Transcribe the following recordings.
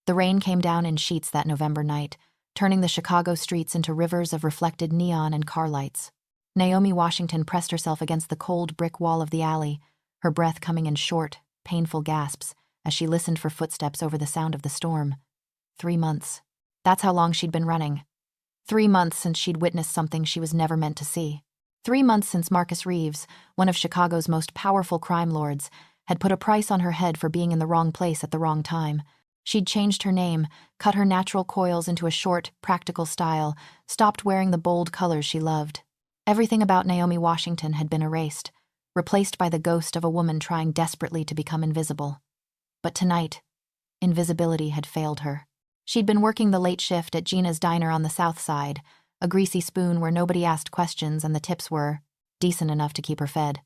The rain came down in sheets that November night, turning the Chicago streets into rivers of reflected neon and car lights. Naomi Washington pressed herself against the cold brick wall of the alley, her breath coming in short, painful gasps as she listened for footsteps over the sound of the storm. 3 months. That's how long she'd been running. 3 months since she'd witnessed something she was never meant to see. 3 months since Marcus Reeves, one of Chicago's most powerful crime lords, had put a price on her head for being in the wrong place at the wrong time. She'd changed her name, cut her natural coils into a short, practical style, stopped wearing the bold colors she loved. Everything about Naomi Washington had been erased, replaced by the ghost of a woman trying desperately to become invisible. But tonight, invisibility had failed her. She'd been working the late shift at Gina's diner on the South Side, a greasy spoon where nobody asked questions and the tips were decent enough to keep her fed.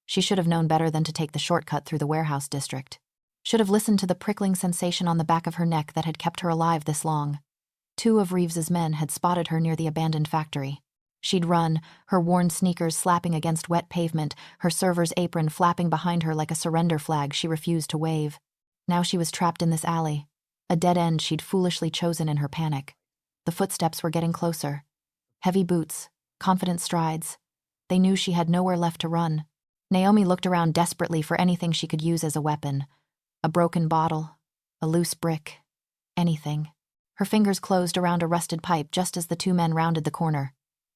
She should have known better than to take the shortcut through the warehouse district. Should have listened to the prickling sensation on the back of her neck that had kept her alive this long. 2 of Reeves's men had spotted her near the abandoned factory. She'd run, her worn sneakers slapping against wet pavement, her server's apron flapping behind her like a surrender flag she refused to wave. Now she was trapped in this alley, a dead end she'd foolishly chosen in her panic. The footsteps were getting closer. Heavy boots, confident strides. They knew she had nowhere left to run. Naomi looked around desperately for anything she could use as a weapon. A broken bottle, a loose brick, anything. Her fingers closed around a rusted pipe just as the 2 men rounded the corner.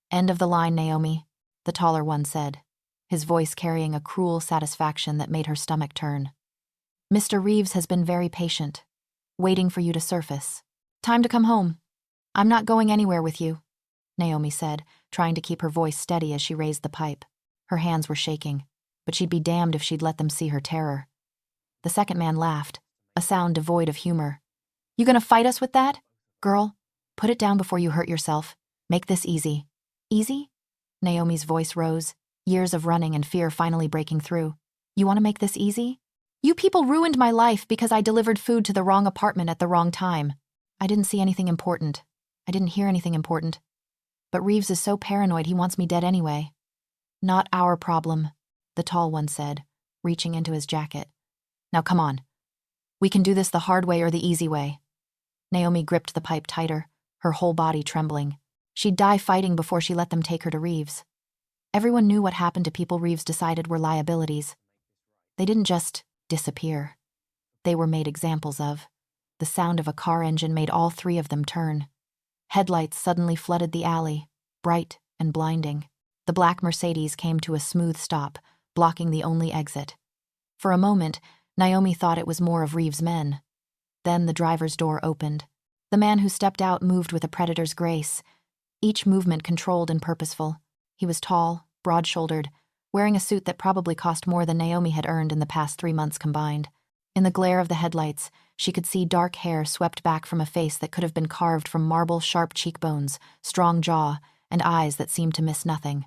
"End of the line, Naomi," the taller one said, his voice carrying a cruel satisfaction that made her stomach turn. "Mr. Reeves has been very patient, waiting for you to surface. Time to come home. I'm not going anywhere with you," Naomi said, trying to keep her voice steady as she raised the pipe. Her hands were shaking, but she'd be damned if she'd let them see her terror. The second man laughed, a sound devoid of humor. "You gonna fight us with that? Girl, put it down before you hurt yourself. Make this easy." "Easy?" Naomi's voice rose, years of running and fear finally breaking through. "You want to make this easy? You people ruined my life because I delivered food to the wrong apartment at the wrong time. I didn't see anything important. I didn't hear anything important. But Reeves is so paranoid he wants me dead anyway." "Not our problem," the tall one said, reaching into his jacket. "Now come on. We can do this the hard way or the easy way." Naomi gripped the pipe tighter, her whole body trembling. She'd die fighting before she let them take her to Reeves. Everyone knew what happened to people Reeves decided were liabilities. They didn't just disappear. They were made examples of. The sound of a car engine made all 3 of them turn. Headlights suddenly flooded the alley, bright and blinding. The black Mercedes came to a smooth stop, blocking the only exit. For a moment, Naomi thought it was more of Reeves' men. Then the driver's door opened. The man who stepped out moved with a predator's grace, each movement controlled and purposeful. He was tall, broad-shouldered, wearing a suit that probably cost more than Naomi had earned in the past 3 months combined. In the glare of the headlights, she could see dark hair swept back from a face that could have been carved from marble, sharp cheekbones, strong jaw, and eyes that seemed to miss nothing.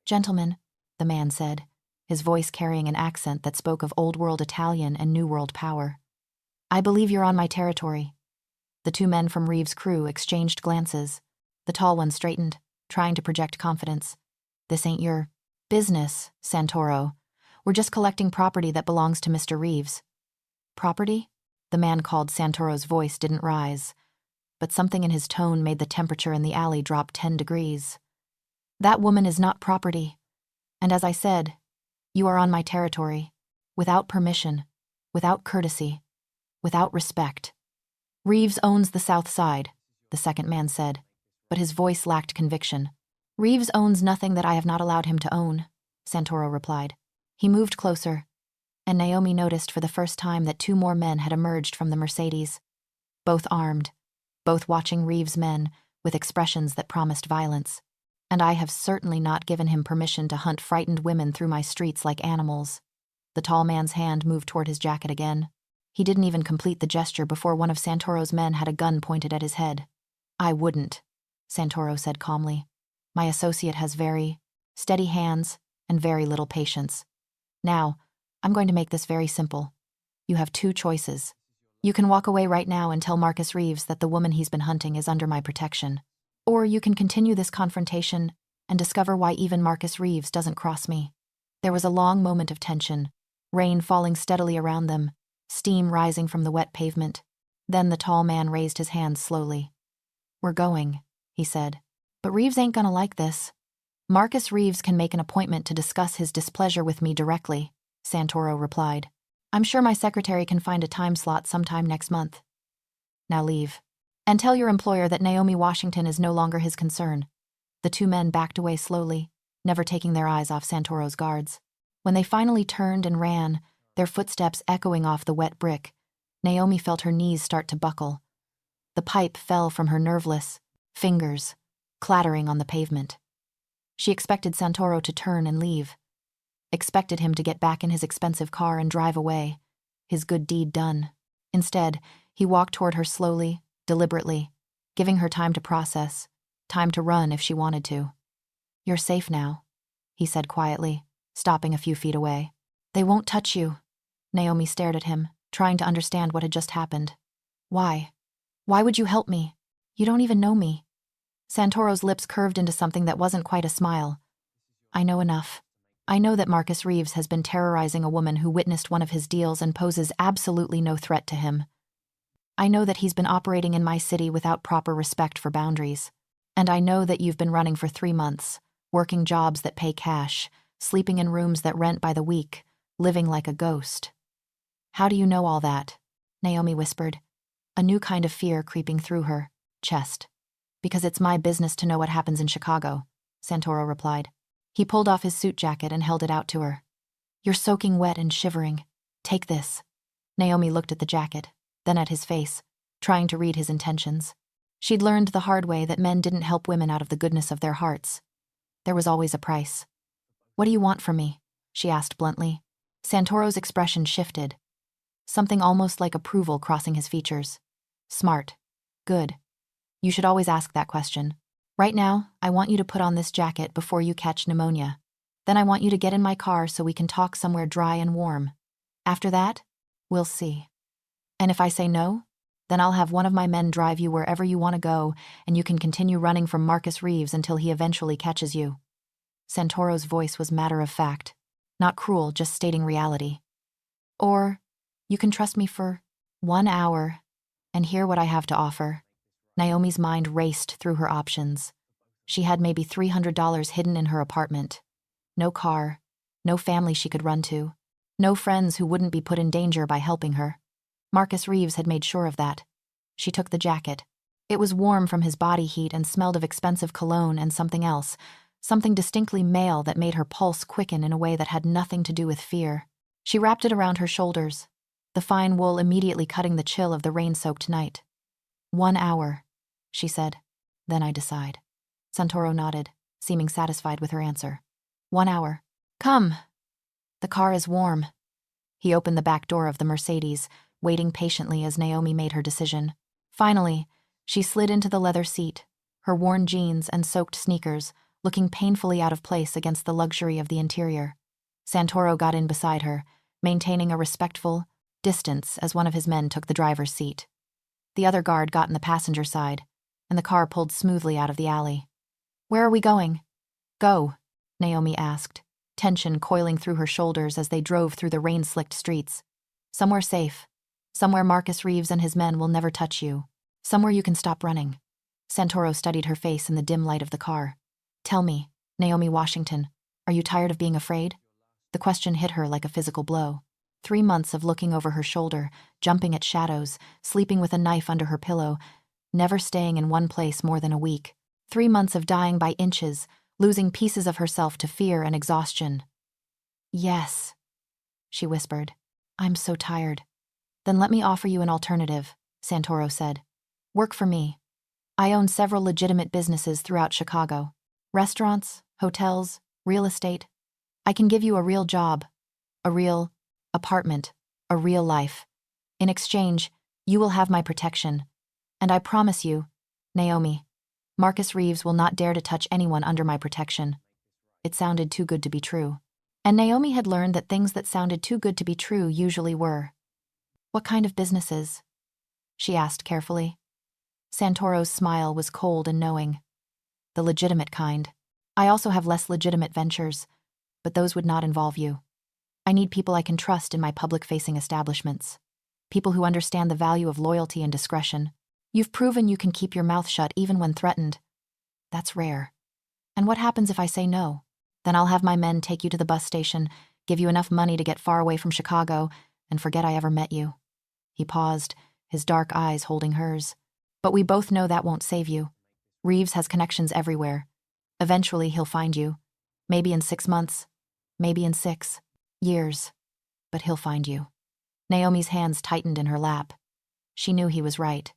"Gentlemen," the man said, his voice carrying an accent that spoke of old-world Italian and new-world power. "I believe you're on my territory." The 2 men from Reeves' crew exchanged glances. The tall one straightened, trying to project confidence. "This ain't your business, Santoro. We're just collecting property that belongs to Mr. Reeves." "Property?" The man called Santoro's voice didn't rise, but something in his tone made the temperature in the alley drop 10 degrees. "That woman is not property. And as I said, you are on my territory, without permission, without courtesy, without respect." "Reeves owns the South Side," the second man said, but his voice lacked conviction. "Reeves owns nothing that I have not allowed him to own," Santoro replied. He moved closer, and Naomi noticed for the first time that 2 more men had emerged from the Mercedes. Both armed, both watching Reeves' men, with expressions that promised violence. "And I have certainly not given him permission to hunt frightened women through my streets like animals." The tall man's hand moved toward his jacket again. He didn't even complete the gesture before one of Santoro's men had a gun pointed at his head. "I wouldn't," Santoro said calmly. "My associate has very steady hands and very little patience. Now, I'm going to make this very simple. You have 2 choices. You can walk away right now and tell Marcus Reeves that the woman he's been hunting is under my protection. Or you can continue this confrontation and discover why even Marcus Reeves doesn't cross me." There was a long moment of tension, rain falling steadily around them, steam rising from the wet pavement. Then the tall man raised his hands slowly. "We're going," he said. "But Reeves ain't gonna like this." "Marcus Reeves can make an appointment to discuss his displeasure with me directly," Santoro replied. "I'm sure my secretary can find a time slot sometime next month. Now leave. And tell your employer that Naomi Washington is no longer his concern." The two men backed away slowly, never taking their eyes off Santoro's guards. When they finally turned and ran, their footsteps echoing off the wet brick, Naomi felt her knees start to buckle. The pipe fell from her nerveless fingers, clattering on the pavement. She expected Santoro to turn and leave. Expected him to get back in his expensive car and drive away, his good deed done. Instead, he walked toward her slowly, deliberately, giving her time to process, time to run if she wanted to. "You're safe now," he said quietly, stopping a few feet away. "They won't touch you." Naomi stared at him, trying to understand what had just happened. "Why? Why would you help me? You don't even know me." Santoro's lips curved into something that wasn't quite a smile. "I know enough. I know that Marcus Reeves has been terrorizing a woman who witnessed one of his deals and poses absolutely no threat to him. I know that he's been operating in my city without proper respect for boundaries. And I know that you've been running for 3 months, working jobs that pay cash, sleeping in rooms that rent by the week, living like a ghost." "How do you know all that?" Naomi whispered, a new kind of fear creeping through her chest. "Because it's my business to know what happens in Chicago," Santoro replied. He pulled off his suit jacket and held it out to her. "You're soaking wet and shivering. Take this." Naomi looked at the jacket, then at his face, trying to read his intentions. She'd learned the hard way that men didn't help women out of the goodness of their hearts. There was always a price. "What do you want from me?" she asked bluntly. Santoro's expression shifted, something almost like approval crossing his features. "Smart. Good. You should always ask that question. Right now, I want you to put on this jacket before you catch pneumonia. Then I want you to get in my car so we can talk somewhere dry and warm. After that, we'll see. And if I say no, then I'll have one of my men drive you wherever you want to go, and you can continue running from Marcus Reeves until he eventually catches you." Santoro's voice was matter of fact, not cruel, just stating reality. "Or, you can trust me for 1 hour and hear what I have to offer." Naomi's mind raced through her options. She had maybe $300 hidden in her apartment. No car, no family she could run to, no friends who wouldn't be put in danger by helping her. Marcus Reeves had made sure of that. She took the jacket. It was warm from his body heat and smelled of expensive cologne and something else, something distinctly male that made her pulse quicken in a way that had nothing to do with fear. She wrapped it around her shoulders, the fine wool immediately cutting the chill of the rain-soaked night. 1 hour, she said. Then I decide. Santoro nodded, seeming satisfied with her answer. 1 hour. Come. The car is warm. He opened the back door of the Mercedes, waiting patiently as Naomi made her decision. Finally, she slid into the leather seat, her worn jeans and soaked sneakers looking painfully out of place against the luxury of the interior. Santoro got in beside her, maintaining a respectful distance as one of his men took the driver's seat. The other guard got in the passenger side, and the car pulled smoothly out of the alley. "Where are we going?" "Go," Naomi asked, tension coiling through her shoulders as they drove through the rain-slicked streets. "Somewhere safe. Somewhere Marcus Reeves and his men will never touch you. Somewhere you can stop running." Santoro studied her face in the dim light of the car. "Tell me, Naomi Washington, are you tired of being afraid?" The question hit her like a physical blow. 3 months of looking over her shoulder, jumping at shadows, sleeping with a knife under her pillow, never staying in one place more than a week. 3 months of dying by inches, losing pieces of herself to fear and exhaustion. "Yes," she whispered. "I'm so tired." "Then let me offer you an alternative," Santoro said. "Work for me. I own several legitimate businesses throughout Chicago. Restaurants, hotels, real estate. I can give you a real job, a real apartment, a real life. In exchange, you will have my protection. And I promise you, Naomi, Marcus Reeves will not dare to touch anyone under my protection." It sounded too good to be true. And Naomi had learned that things that sounded too good to be true usually were. "What kind of businesses?" she asked carefully. Santoro's smile was cold and knowing. "The legitimate kind. I also have less legitimate ventures, but those would not involve you. I need people I can trust in my public-facing establishments." people who understand the value of loyalty and discretion. You've proven you can keep your mouth shut even when threatened. That's rare. And what happens if I say no? Then I'll have my men take you to the bus station, give you enough money to get far away from Chicago, and forget I ever met you. He paused, his dark eyes holding hers. But we both know that won't save you. Reeves has connections everywhere. Eventually he'll find you. Maybe in 6 months. Maybe in 6 years. But he'll find you. Naomi's hands tightened in her lap. She knew he was right.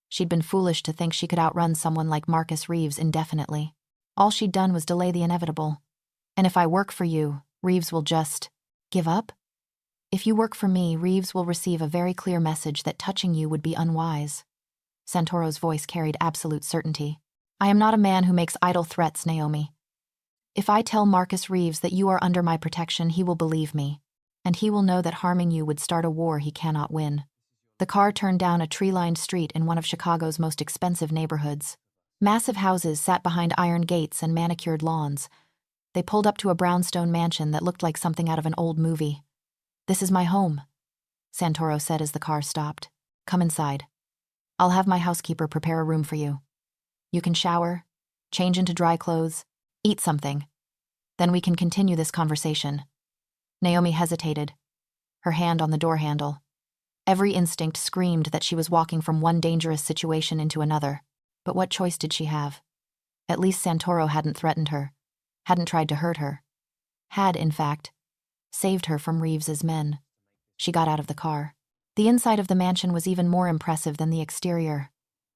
She'd been foolish to think she could outrun someone like Marcus Reeves indefinitely. All she'd done was delay the inevitable. And if I work for you, Reeves will just give up? If you work for me, Reeves will receive a very clear message that touching you would be unwise. Santoro's voice carried absolute certainty. I am not a man who makes idle threats, Naomi. If I tell Marcus Reeves that you are under my protection, he will believe me, and he will know that harming you would start a war he cannot win. The car turned down a tree-lined street in one of Chicago's most expensive neighborhoods. Massive houses sat behind iron gates and manicured lawns. They pulled up to a brownstone mansion that looked like something out of an old movie. This is my home, Santoro said as the car stopped. Come inside. I'll have my housekeeper prepare a room for you. You can shower, change into dry clothes, eat something. Then we can continue this conversation. Naomi hesitated, her hand on the door handle. Every instinct screamed that she was walking from one dangerous situation into another. But what choice did she have? At least Santoro hadn't threatened her, hadn't tried to hurt her. Had, in fact, saved her from Reeves's men. She got out of the car. The inside of the mansion was even more impressive than the exterior.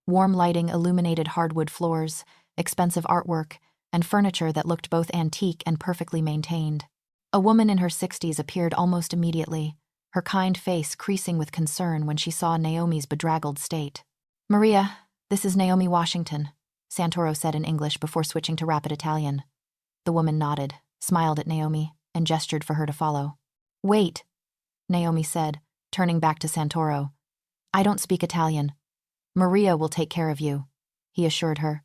Warm lighting illuminated hardwood floors, expensive artwork, and furniture that looked both antique and perfectly maintained. A woman in her 60s appeared almost immediately, her kind face creasing with concern when she saw Naomi's bedraggled state. Maria, this is Naomi Washington, Santoro said in English before switching to rapid Italian. The woman nodded, smiled at Naomi, and gestured for her to follow. Wait, Naomi said, turning back to Santoro. I don't speak Italian. Maria will take care of you, he assured her.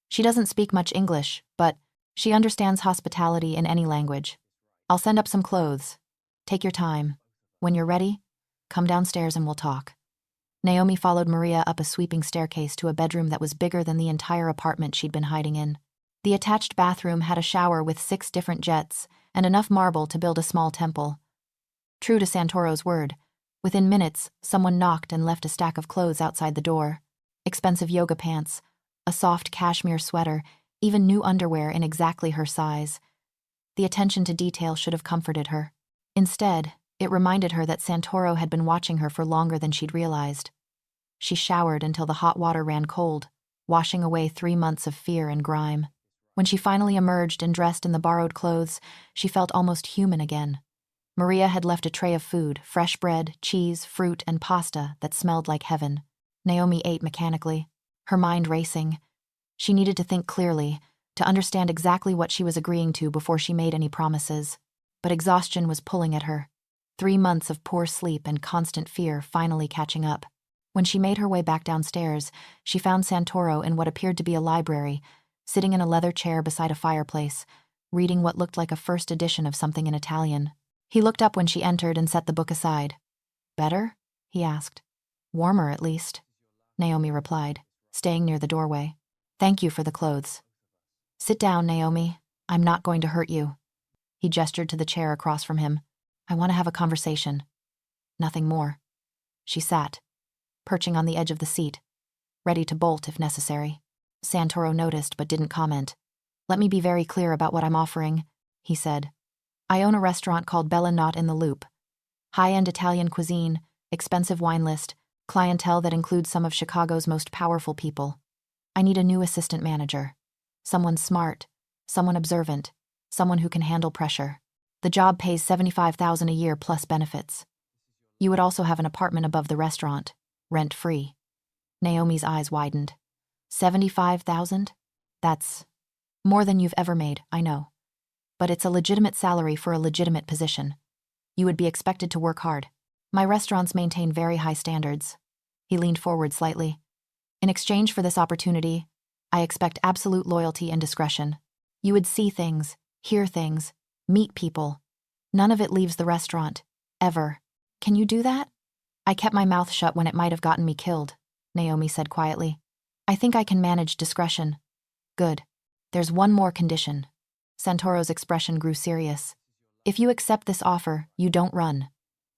She doesn't speak much English, but she understands hospitality in any language. I'll send up some clothes. Take your time. When you're ready, come downstairs and we'll talk. Naomi followed Maria up a sweeping staircase to a bedroom that was bigger than the entire apartment she'd been hiding in. The attached bathroom had a shower with 6 different jets and enough marble to build a small temple. True to Santoro's word, within minutes, someone knocked and left a stack of clothes outside the door. Expensive yoga pants, a soft cashmere sweater, even new underwear in exactly her size. The attention to detail should have comforted her. Instead, it reminded her that Santoro had been watching her for longer than she'd realized. She showered until the hot water ran cold, washing away 3 months of fear and grime. When she finally emerged and dressed in the borrowed clothes, she felt almost human again. Maria had left a tray of food, fresh bread, cheese, fruit, and pasta that smelled like heaven. Naomi ate mechanically, her mind racing. She needed to think clearly, to understand exactly what she was agreeing to before she made any promises. But exhaustion was pulling at her. 3 months of poor sleep and constant fear finally catching up. When she made her way back downstairs, she found Santoro in what appeared to be a library, sitting in a leather chair beside a fireplace, reading what looked like a first edition of something in Italian. He looked up when she entered and set the book aside. Better? He asked. Warmer, at least, Naomi replied, staying near the doorway. Thank you for the clothes. Sit down, Naomi. I'm not going to hurt you. He gestured to the chair across from him. I want to have a conversation. Nothing more. She sat, perching on the edge of the seat, ready to bolt if necessary. Santoro noticed but didn't comment. Let me be very clear about what I'm offering, he said. I own a restaurant called Bella Not in the Loop. High-end Italian cuisine, expensive wine list, clientele that includes some of Chicago's most powerful people. I need a new assistant manager. Someone smart, someone observant, someone who can handle pressure. The job pays $75,000 a year plus benefits. You would also have an apartment above the restaurant, rent-free. Naomi's eyes widened. $75,000? That's more than you've ever made, I know. But it's a legitimate salary for a legitimate position. You would be expected to work hard. My restaurants maintain very high standards. He leaned forward slightly. In exchange for this opportunity, I expect absolute loyalty and discretion. You would see things, hear things, meet people. None of it leaves the restaurant, ever. Can you do that? I kept my mouth shut when it might have gotten me killed, Naomi said quietly. I think I can manage discretion. Good. There's one more condition. Santoro's expression grew serious. If you accept this offer, you don't run.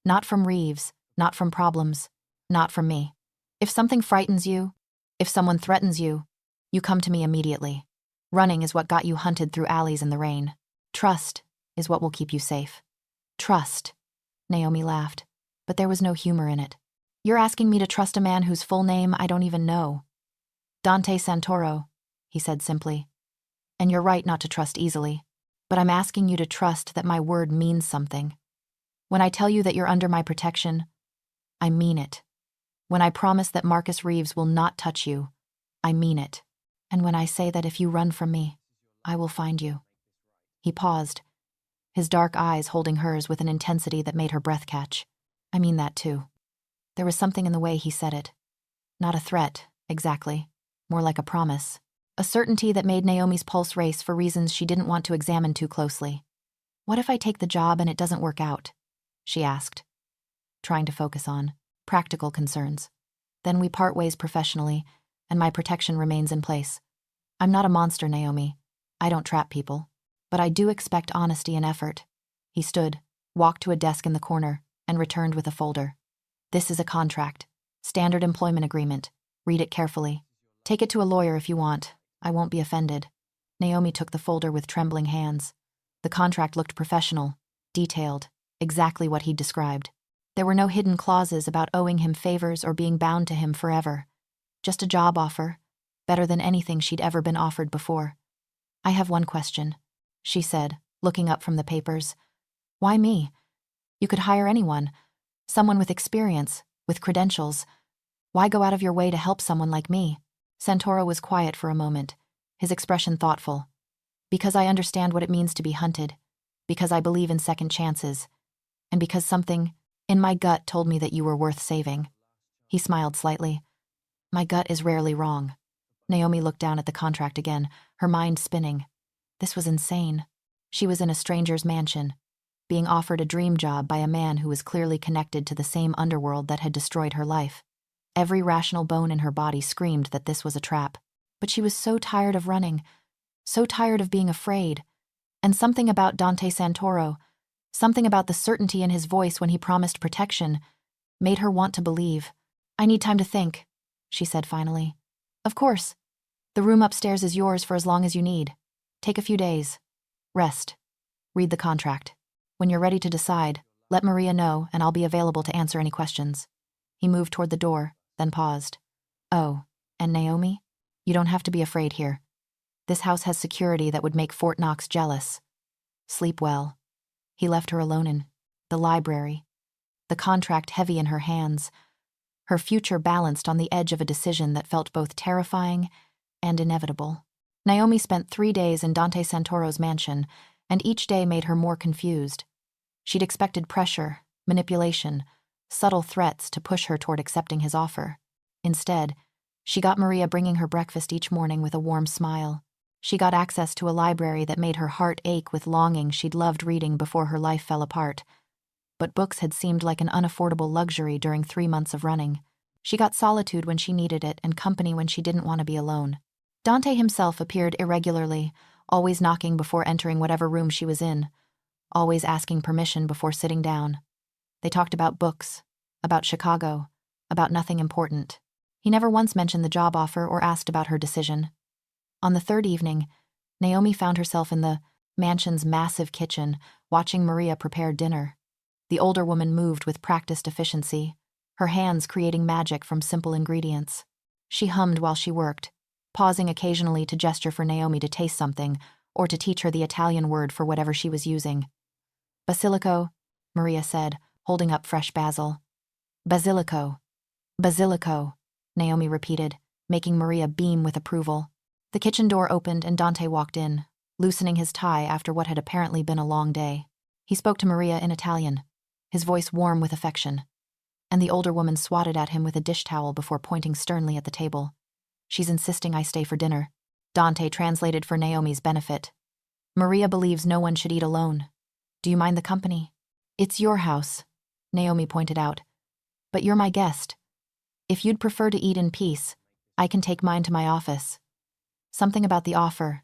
Not from Reeves, not from problems, not from me. If something frightens you, if someone threatens you, you come to me immediately. Running is what got you hunted through alleys in the rain. Trust is what will keep you safe. Trust. Naomi laughed, but there was no humor in it. You're asking me to trust a man whose full name I don't even know. Dante Santoro, he said simply. And you're right not to trust easily, but I'm asking you to trust that my word means something. When I tell you that you're under my protection, I mean it. When I promise that Marcus Reeves will not touch you, I mean it. And when I say that if you run from me, I will find you. He paused, his dark eyes holding hers with an intensity that made her breath catch. I mean that too. There was something in the way he said it. Not a threat, exactly. More like a promise. A certainty that made Naomi's pulse race for reasons she didn't want to examine too closely. What if I take the job and it doesn't work out? She asked, trying to focus on practical concerns. Then we part ways professionally, and my protection remains in place. I'm not a monster, Naomi. I don't trap people. But I do expect honesty and effort. He stood, walked to a desk in the corner, and returned with a folder. This is a contract. Standard employment agreement. Read it carefully. Take it to a lawyer if you want. I won't be offended. Naomi took the folder with trembling hands. The contract looked professional, detailed, exactly what he'd described. There were no hidden clauses about owing him favors or being bound to him forever. Just a job offer, better than anything she'd ever been offered before. I have one question, she said, looking up from the papers. Why me? You could hire anyone. Someone with experience, with credentials. Why go out of your way to help someone like me? Santoro was quiet for a moment, his expression thoughtful. Because I understand what it means to be hunted. Because I believe in second chances. And because something in my gut told me that you were worth saving. He smiled slightly. My gut is rarely wrong. Naomi looked down at the contract again, her mind spinning. This was insane. She was in a stranger's mansion, being offered a dream job by a man who was clearly connected to the same underworld that had destroyed her life. Every rational bone in her body screamed that this was a trap. But she was so tired of running, so tired of being afraid. And something about Dante Santoro, something about the certainty in his voice when he promised protection, made her want to believe. I need time to think, she said finally. Of course. The room upstairs is yours for as long as you need. Take a few days. Rest. Read the contract. When you're ready to decide, let Maria know and I'll be available to answer any questions. He moved toward the door, then paused. Oh, and Naomi? You don't have to be afraid here. This house has security that would make Fort Knox jealous. Sleep well. He left her alone in the library, the contract heavy in her hands, her future balanced on the edge of a decision that felt both terrifying and inevitable. Naomi spent 3 days in Dante Santoro's mansion, and each day made her more confused. She'd expected pressure, manipulation, subtle threats to push her toward accepting his offer. Instead, she got Maria bringing her breakfast each morning with a warm smile. She got access to a library that made her heart ache with longing she'd loved reading before her life fell apart. But books had seemed like an unaffordable luxury during 3 months of running. She got solitude when she needed it and company when she didn't want to be alone. Dante himself appeared irregularly, always knocking before entering whatever room she was in, always asking permission before sitting down. They talked about books, about Chicago, about nothing important. He never once mentioned the job offer or asked about her decision. On the third evening, Naomi found herself in the mansion's massive kitchen, watching Maria prepare dinner. The older woman moved with practiced efficiency, her hands creating magic from simple ingredients. She hummed while she worked, pausing occasionally to gesture for Naomi to taste something or to teach her the Italian word for whatever she was using. Basilico, Maria said, holding up fresh basil. Basilico. Basilico, Naomi repeated, making Maria beam with approval. The kitchen door opened and Dante walked in, loosening his tie after what had apparently been a long day. He spoke to Maria in Italian, his voice warm with affection, and the older woman swatted at him with a dish towel before pointing sternly at the table. She's insisting I stay for dinner. Dante translated for Naomi's benefit. Maria believes no one should eat alone. Do you mind the company? It's your house, Naomi pointed out. But you're my guest. If you'd prefer to eat in peace, I can take mine to my office. Something about the offer,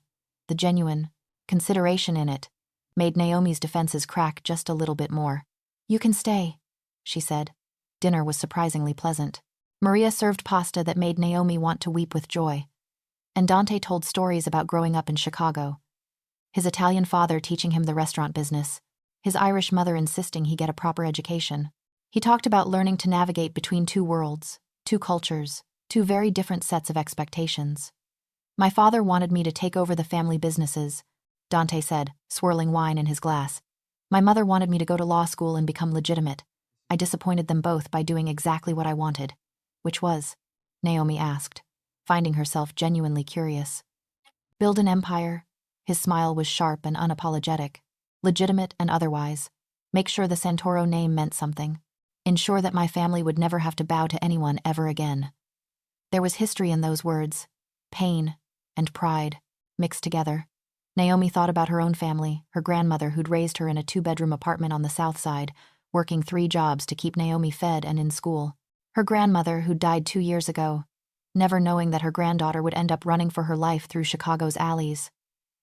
the genuine consideration in it, made Naomi's defenses crack just a little bit more. You can stay, she said. Dinner was surprisingly pleasant. Maria served pasta that made Naomi want to weep with joy. And Dante told stories about growing up in Chicago. His Italian father teaching him the restaurant business, his Irish mother insisting he get a proper education. He talked about learning to navigate between two worlds, two cultures, two very different sets of expectations. My father wanted me to take over the family businesses, Dante said, swirling wine in his glass. My mother wanted me to go to law school and become legitimate. I disappointed them both by doing exactly what I wanted. Which was? Naomi asked, finding herself genuinely curious. Build an empire. His smile was sharp and unapologetic, legitimate and otherwise. Make sure the Santoro name meant something. Ensure that my family would never have to bow to anyone ever again. There was history in those words, pain and pride, mixed together. Naomi thought about her own family, her grandmother who'd raised her in a 2-bedroom apartment on the south side, working 3 jobs to keep Naomi fed and in school. Her grandmother who'd died 2 years ago, never knowing that her granddaughter would end up running for her life through Chicago's alleys.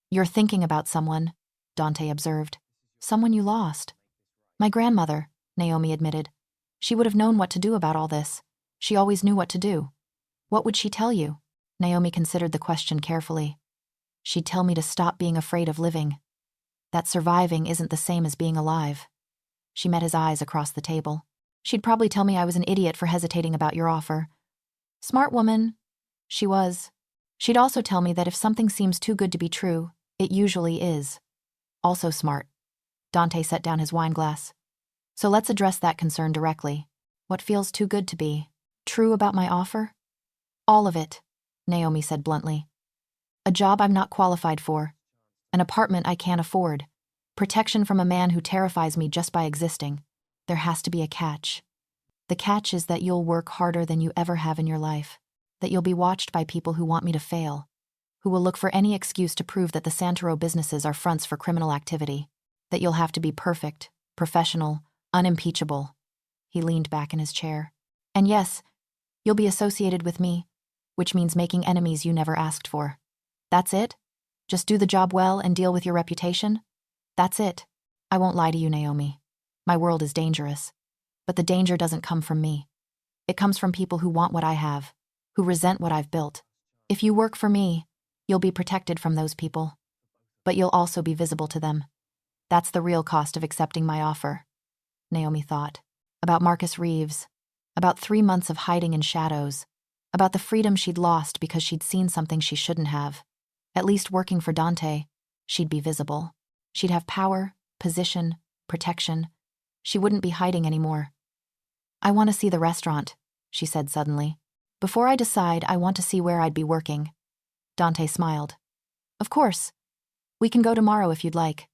You're thinking about someone, Dante observed. Someone you lost. My grandmother, Naomi admitted. She would have known what to do about all this. She always knew what to do. What would she tell you? Naomi considered the question carefully. She'd tell me to stop being afraid of living. That surviving isn't the same as being alive. She met his eyes across the table. She'd probably tell me I was an idiot for hesitating about your offer. Smart woman. She was. She'd also tell me that if something seems too good to be true, it usually is. Also smart. Dante set down his wineglass. So let's address that concern directly. What feels too good to be true about my offer? All of it, Naomi said bluntly. A job I'm not qualified for. An apartment I can't afford. Protection from a man who terrifies me just by existing. There has to be a catch. The catch is that you'll work harder than you ever have in your life. That you'll be watched by people who want me to fail. Who will look for any excuse to prove that the Santoro businesses are fronts for criminal activity. That you'll have to be perfect, professional, unimpeachable. He leaned back in his chair. And yes, you'll be associated with me, which means making enemies you never asked for. That's it? Just do the job well and deal with your reputation? That's it. I won't lie to you, Naomi. My world is dangerous. But the danger doesn't come from me. It comes from people who want what I have, who resent what I've built. If you work for me, you'll be protected from those people. But you'll also be visible to them. That's the real cost of accepting my offer. Naomi thought. About Marcus Reeves. About 3 months of hiding in shadows. About the freedom she'd lost because she'd seen something she shouldn't have. At least working for Dante, she'd be visible. She'd have power, position, protection. She wouldn't be hiding anymore. I want to see the restaurant, she said suddenly. Before I decide, I want to see where I'd be working. Dante smiled. Of course. We can go tomorrow if you'd like.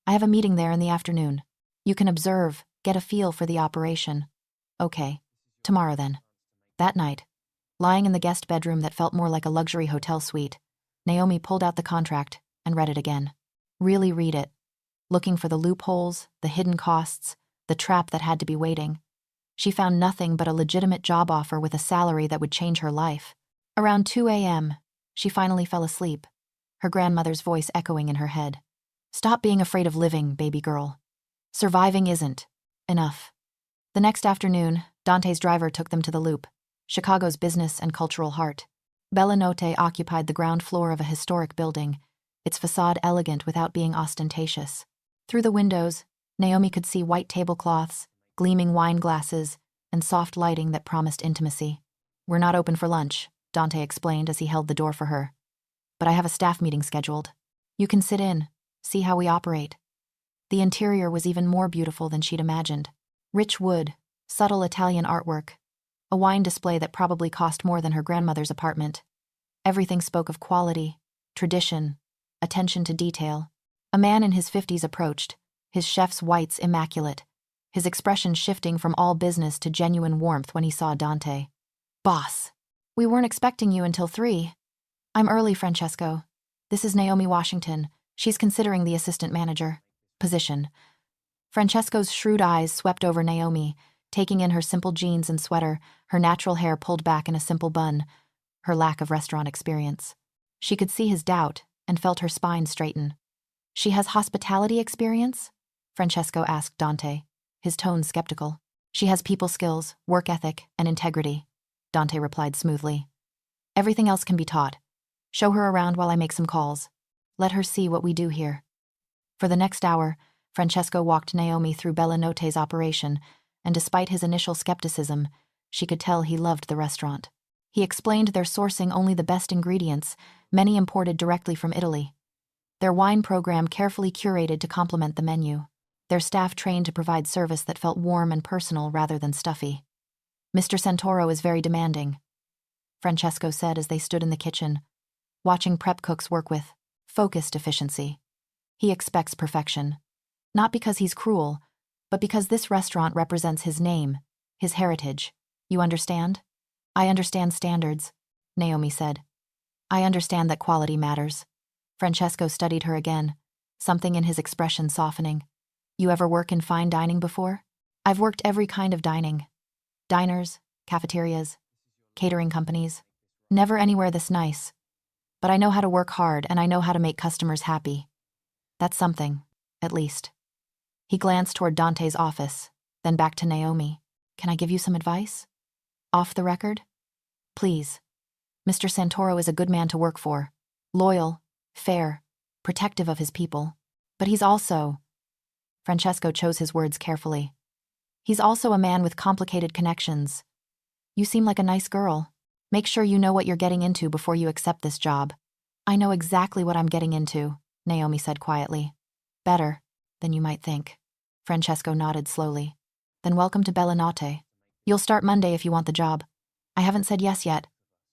I have a meeting there in the afternoon. You can observe, get a feel for the operation. Okay, tomorrow then. That night, lying in the guest bedroom that felt more like a luxury hotel suite, Naomi pulled out the contract and read it again. Really read it. Looking for the loopholes, the hidden costs, the trap that had to be waiting. She found nothing but a legitimate job offer with a salary that would change her life. Around 2 a.m., she finally fell asleep, her grandmother's voice echoing in her head. Stop being afraid of living, baby girl. Surviving isn't enough. The next afternoon, Dante's driver took them to the Loop, Chicago's business and cultural heart. Bella Notte occupied the ground floor of a historic building, its facade elegant without being ostentatious. Through the windows, Naomi could see white tablecloths, gleaming wine glasses, and soft lighting that promised intimacy. We're not open for lunch, Dante explained as he held the door for her. But I have a staff meeting scheduled. You can sit in, see how we operate. The interior was even more beautiful than she'd imagined. Rich wood, subtle Italian artwork, a wine display that probably cost more than her grandmother's apartment. Everything spoke of quality, tradition, attention to detail. A man in his 50s approached, his chef's whites immaculate, his expression shifting from all business to genuine warmth when he saw Dante. Boss, we weren't expecting you until 3. I'm early, Francesco. This is Naomi Washington. She's considering the assistant manager position. Francesco's shrewd eyes swept over Naomi, taking in her simple jeans and sweater, her natural hair pulled back in a simple bun, her lack of restaurant experience. She could see his doubt and felt her spine straighten. "She has hospitality experience?" Francesco asked Dante, his tone skeptical. "She has people skills, work ethic, and integrity," Dante replied smoothly. "Everything else can be taught. Show her around while I make some calls. Let her see what we do here." For the next hour, Francesco walked Naomi through Bellinotte's operation, and despite his initial skepticism, she could tell he loved the restaurant. He explained they're sourcing only the best ingredients, many imported directly from Italy. Their wine program carefully curated to complement the menu. Their staff trained to provide service that felt warm and personal rather than stuffy. "Mr. Santoro is very demanding," Francesco said as they stood in the kitchen, watching prep cooks work with focused efficiency. "He expects perfection. Not because he's cruel, but because this restaurant represents his name, his heritage. You understand?" "I understand standards," Naomi said. "I understand that quality matters." Francesco studied her again, something in his expression softening. "You ever work in fine dining before?" "I've worked every kind of dining. Diners, cafeterias, catering companies. Never anywhere this nice. But I know how to work hard and I know how to make customers happy. That's something, at least." He glanced toward Dante's office, then back to Naomi. "Can I give you some advice? Off the record? Please. Mr. Santoro is a good man to work for. Loyal, fair, protective of his people. But he's also—" Francesco chose his words carefully. "He's also a man with complicated connections. You seem like a nice girl. Make sure you know what you're getting into before you accept this job." "I know exactly what I'm getting into," Naomi said quietly. "Better than you might think." Francesco nodded slowly. "Then welcome to Bellinotte. You'll start Monday if you want the job. I haven't said yes yet."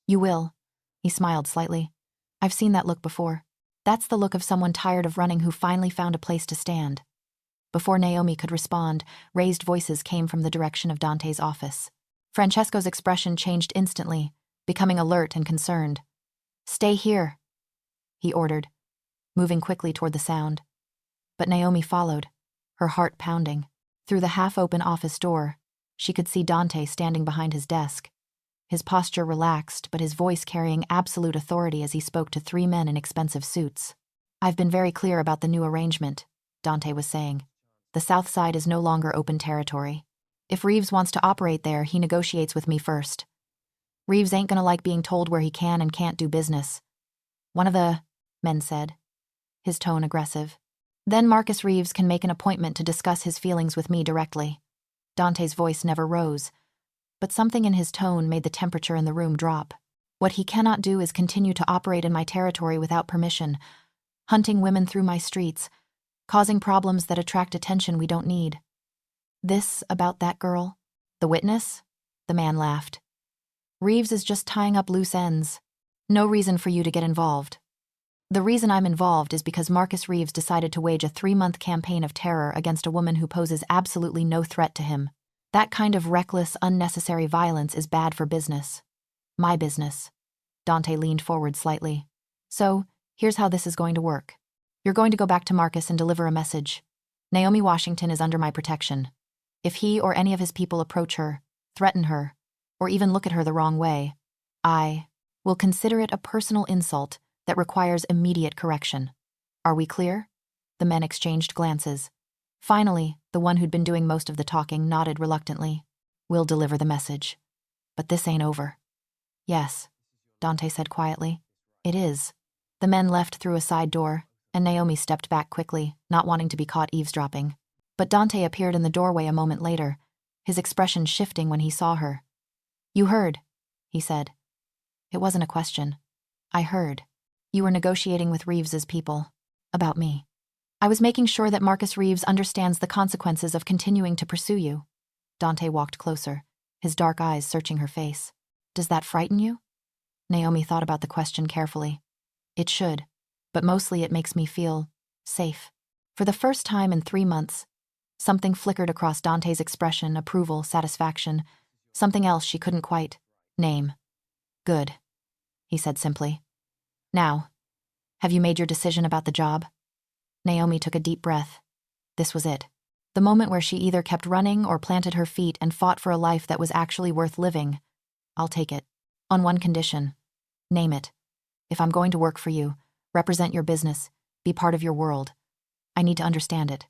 "You will." He smiled slightly. "I've seen that look before. That's the look of someone tired of running who finally found a place to stand." Before Naomi could respond, raised voices came from the direction of Dante's office. Francesco's expression changed instantly, becoming alert and concerned. "Stay here," he ordered, moving quickly toward the sound. But Naomi followed, her heart pounding. Through the half-open office door, she could see Dante standing behind his desk. His posture relaxed, but his voice carrying absolute authority as he spoke to three men in expensive suits. "I've been very clear about the new arrangement," Dante was saying. "The South Side is no longer open territory. If Reeves wants to operate there, he negotiates with me first. Reeves ain't gonna like being told where he can and can't do business." One of the men said, his tone aggressive. "Then Marcus Reeves can make an appointment to discuss his feelings with me directly." Dante's voice never rose, but something in his tone made the temperature in the room drop. "What he cannot do is continue to operate in my territory without permission, hunting women through my streets, causing problems that attract attention we don't need." "This about that girl? The witness?" The man laughed. "Reeves is just tying up loose ends. No reason for you to get involved. The reason I'm involved is because Marcus Reeves decided to wage a 3-month campaign of terror against a woman who poses absolutely no threat to him. That kind of reckless, unnecessary violence is bad for business. My business." Dante leaned forward slightly. "So, here's how this is going to work. You're going to go back to Marcus and deliver a message. Naomi Washington is under my protection. If he or any of his people approach her, threaten her, or even look at her the wrong way, I will consider it a personal insult that requires immediate correction. Are we clear?" The men exchanged glances. Finally, the one who'd been doing most of the talking nodded reluctantly. "We'll deliver the message. But this ain't over." "Yes," Dante said quietly. "It is." The men left through a side door, and Naomi stepped back quickly, not wanting to be caught eavesdropping. But Dante appeared in the doorway a moment later, his expression shifting when he saw her. "You heard," he said. "It wasn't a question. I heard. You were negotiating with Reeves's people. About me. I was making sure that Marcus Reeves understands the consequences of continuing to pursue you." Dante walked closer, his dark eyes searching her face. "Does that frighten you?" Naomi thought about the question carefully. "It should, but mostly it makes me feel safe." For the first time in 3 months, something flickered across Dante's expression, approval, satisfaction, something else she couldn't quite name. "Good," he said simply. "Now, have you made your decision about the job?" Naomi took a deep breath. This was it. The moment where she either kept running or planted her feet and fought for a life that was actually worth living. I'll take it. On one condition. Name it. If I'm going to work for you, represent your business, be part of your world, I need to understand it.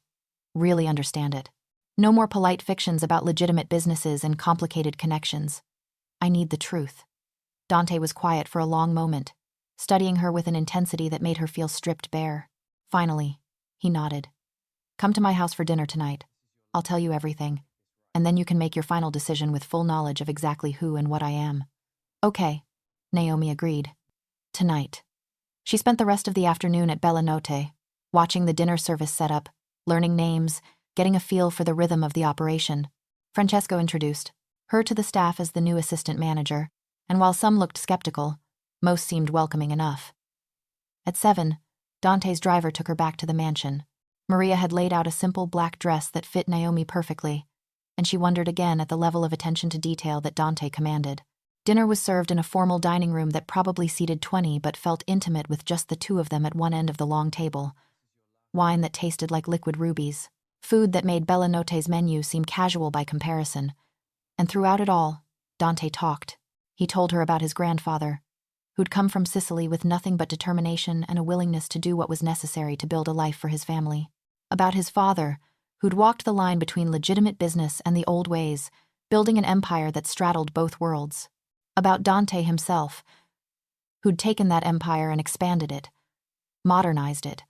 Really understand it. No more polite fictions about legitimate businesses and complicated connections. I need the truth. Dante was quiet for a long moment, studying her with an intensity that made her feel stripped bare. Finally, he nodded. Come to my house for dinner tonight. I'll tell you everything, and then you can make your final decision with full knowledge of exactly who and what I am. Okay, Naomi agreed. Tonight. She spent the rest of the afternoon at Bella Notte, watching the dinner service set up, learning names, getting a feel for the rhythm of the operation. Francesco introduced her to the staff as the new assistant manager, and while some looked skeptical, most seemed welcoming enough. At 7, Dante's driver took her back to the mansion. Maria had laid out a simple black dress that fit Naomi perfectly, and she wondered again at the level of attention to detail that Dante commanded. Dinner was served in a formal dining room that probably seated 20 but felt intimate with just the two of them at one end of the long table. Wine that tasted like liquid rubies. Food that made Bella Notte's menu seem casual by comparison. And throughout it all, Dante talked. He told her about his grandfather, who'd come from Sicily with nothing but determination and a willingness to do what was necessary to build a life for his family. About his father, who'd walked the line between legitimate business and the old ways, building an empire that straddled both worlds. About Dante himself, who'd taken that empire and expanded it, modernized it,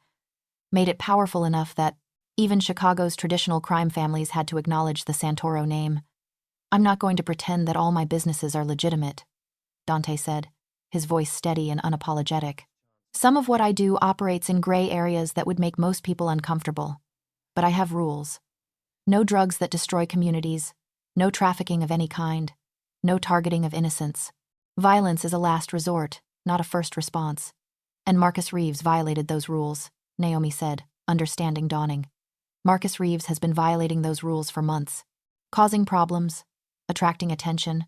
made it powerful enough that even Chicago's traditional crime families had to acknowledge the Santoro name. I'm not going to pretend that all my businesses are legitimate, Dante said, his voice steady and unapologetic. Some of what I do operates in gray areas that would make most people uncomfortable. But I have rules. No drugs that destroy communities, no trafficking of any kind, no targeting of innocents. Violence is a last resort, not a first response. And Marcus Reeves violated those rules, Naomi said, understanding dawning. Marcus Reeves has been violating those rules for months, causing problems, attracting attention,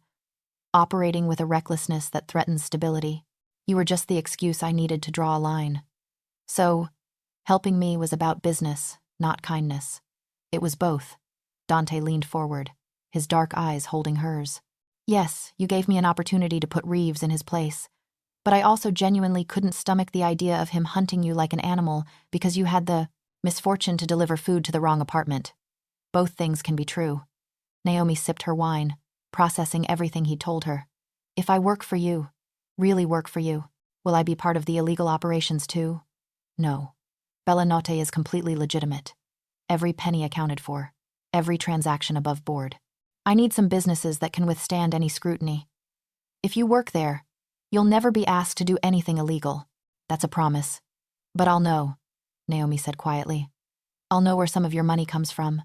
operating with a recklessness that threatens stability. You were just the excuse I needed to draw a line. So, helping me was about business, not kindness. It was both. Dante leaned forward, his dark eyes holding hers. Yes, you gave me an opportunity to put Reeves in his place, but I also genuinely couldn't stomach the idea of him hunting you like an animal because you had the misfortune to deliver food to the wrong apartment. Both things can be true. Naomi sipped her wine, processing everything he'd told her. If I work for you, really work for you, will I be part of the illegal operations too? No. Bella Notte is completely legitimate. Every penny accounted for. Every transaction above board. I need some businesses that can withstand any scrutiny. If you work there, you'll never be asked to do anything illegal. That's a promise. But I'll know, Naomi said quietly. I'll know where some of your money comes from.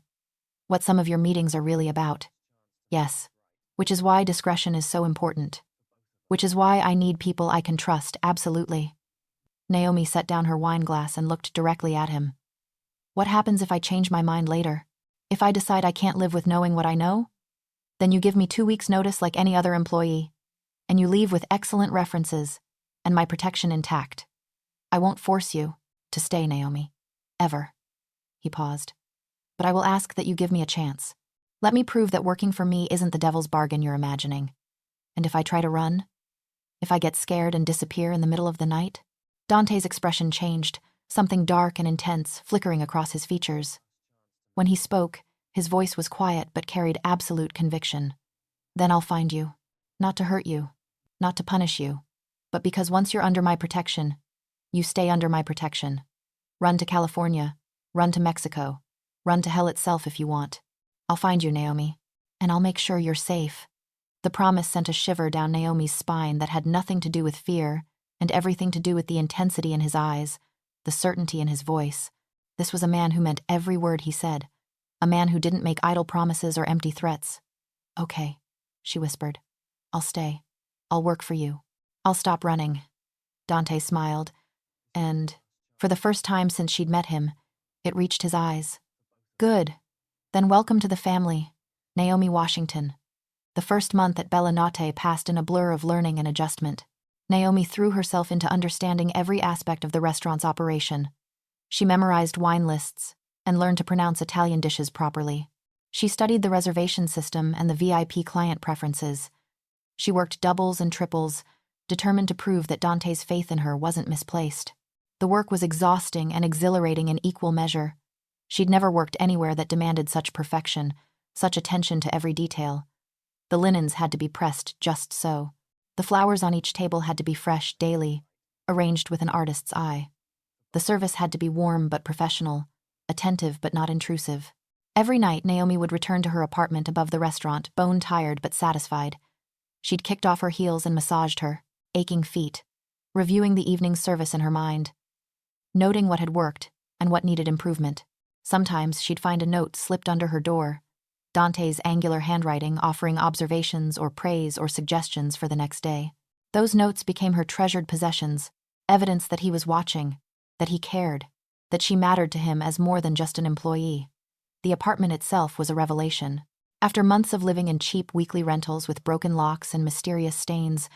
What some of your meetings are really about. Yes. Which is why discretion is so important. Which is why I need people I can trust, absolutely. Naomi set down her wine glass and looked directly at him. What happens if I change my mind later? If I decide I can't live with knowing what I know? Then you give me 2 weeks' notice like any other employee, and you leave with excellent references and my protection intact. I won't force you to stay, Naomi. Ever. He paused. But I will ask that you give me a chance. Let me prove that working for me isn't the devil's bargain you're imagining. And if I try to run? If I get scared and disappear in the middle of the night? Dante's expression changed, something dark and intense flickering across his features. When he spoke, his voice was quiet but carried absolute conviction. Then I'll find you. Not to hurt you. Not to punish you. But because once you're under my protection, you stay under my protection. Run to California. Run to Mexico. Run to hell itself if you want. I'll find you, Naomi. And I'll make sure you're safe. The promise sent a shiver down Naomi's spine that had nothing to do with fear and everything to do with the intensity in his eyes, the certainty in his voice. This was a man who meant every word he said. A man who didn't make idle promises or empty threats. Okay, she whispered. I'll stay. I'll work for you. I'll stop running. Dante smiled, and, for the first time since she'd met him, it reached his eyes. Good. Then welcome to the family, Naomi Washington. The first month at Bella Notte passed in a blur of learning and adjustment. Naomi threw herself into understanding every aspect of the restaurant's operation. She memorized wine lists and learned to pronounce Italian dishes properly. She studied the reservation system and the VIP client preferences. She worked doubles and triples, determined to prove that Dante's faith in her wasn't misplaced. The work was exhausting and exhilarating in equal measure. She'd never worked anywhere that demanded such perfection, such attention to every detail. The linens had to be pressed just so. The flowers on each table had to be fresh daily, arranged with an artist's eye. The service had to be warm but professional, attentive but not intrusive. Every night, Naomi would return to her apartment above the restaurant, bone-tired but satisfied. She'd kicked off her heels and massaged her aching feet, reviewing the evening's service in her mind, noting what had worked and what needed improvement. Sometimes she'd find a note slipped under her door, Dante's angular handwriting offering observations or praise or suggestions for the next day. Those notes became her treasured possessions, evidence that he was watching, that he cared, that she mattered to him as more than just an employee. The apartment itself was a revelation. After months of living in cheap weekly rentals with broken locks and mysterious stains,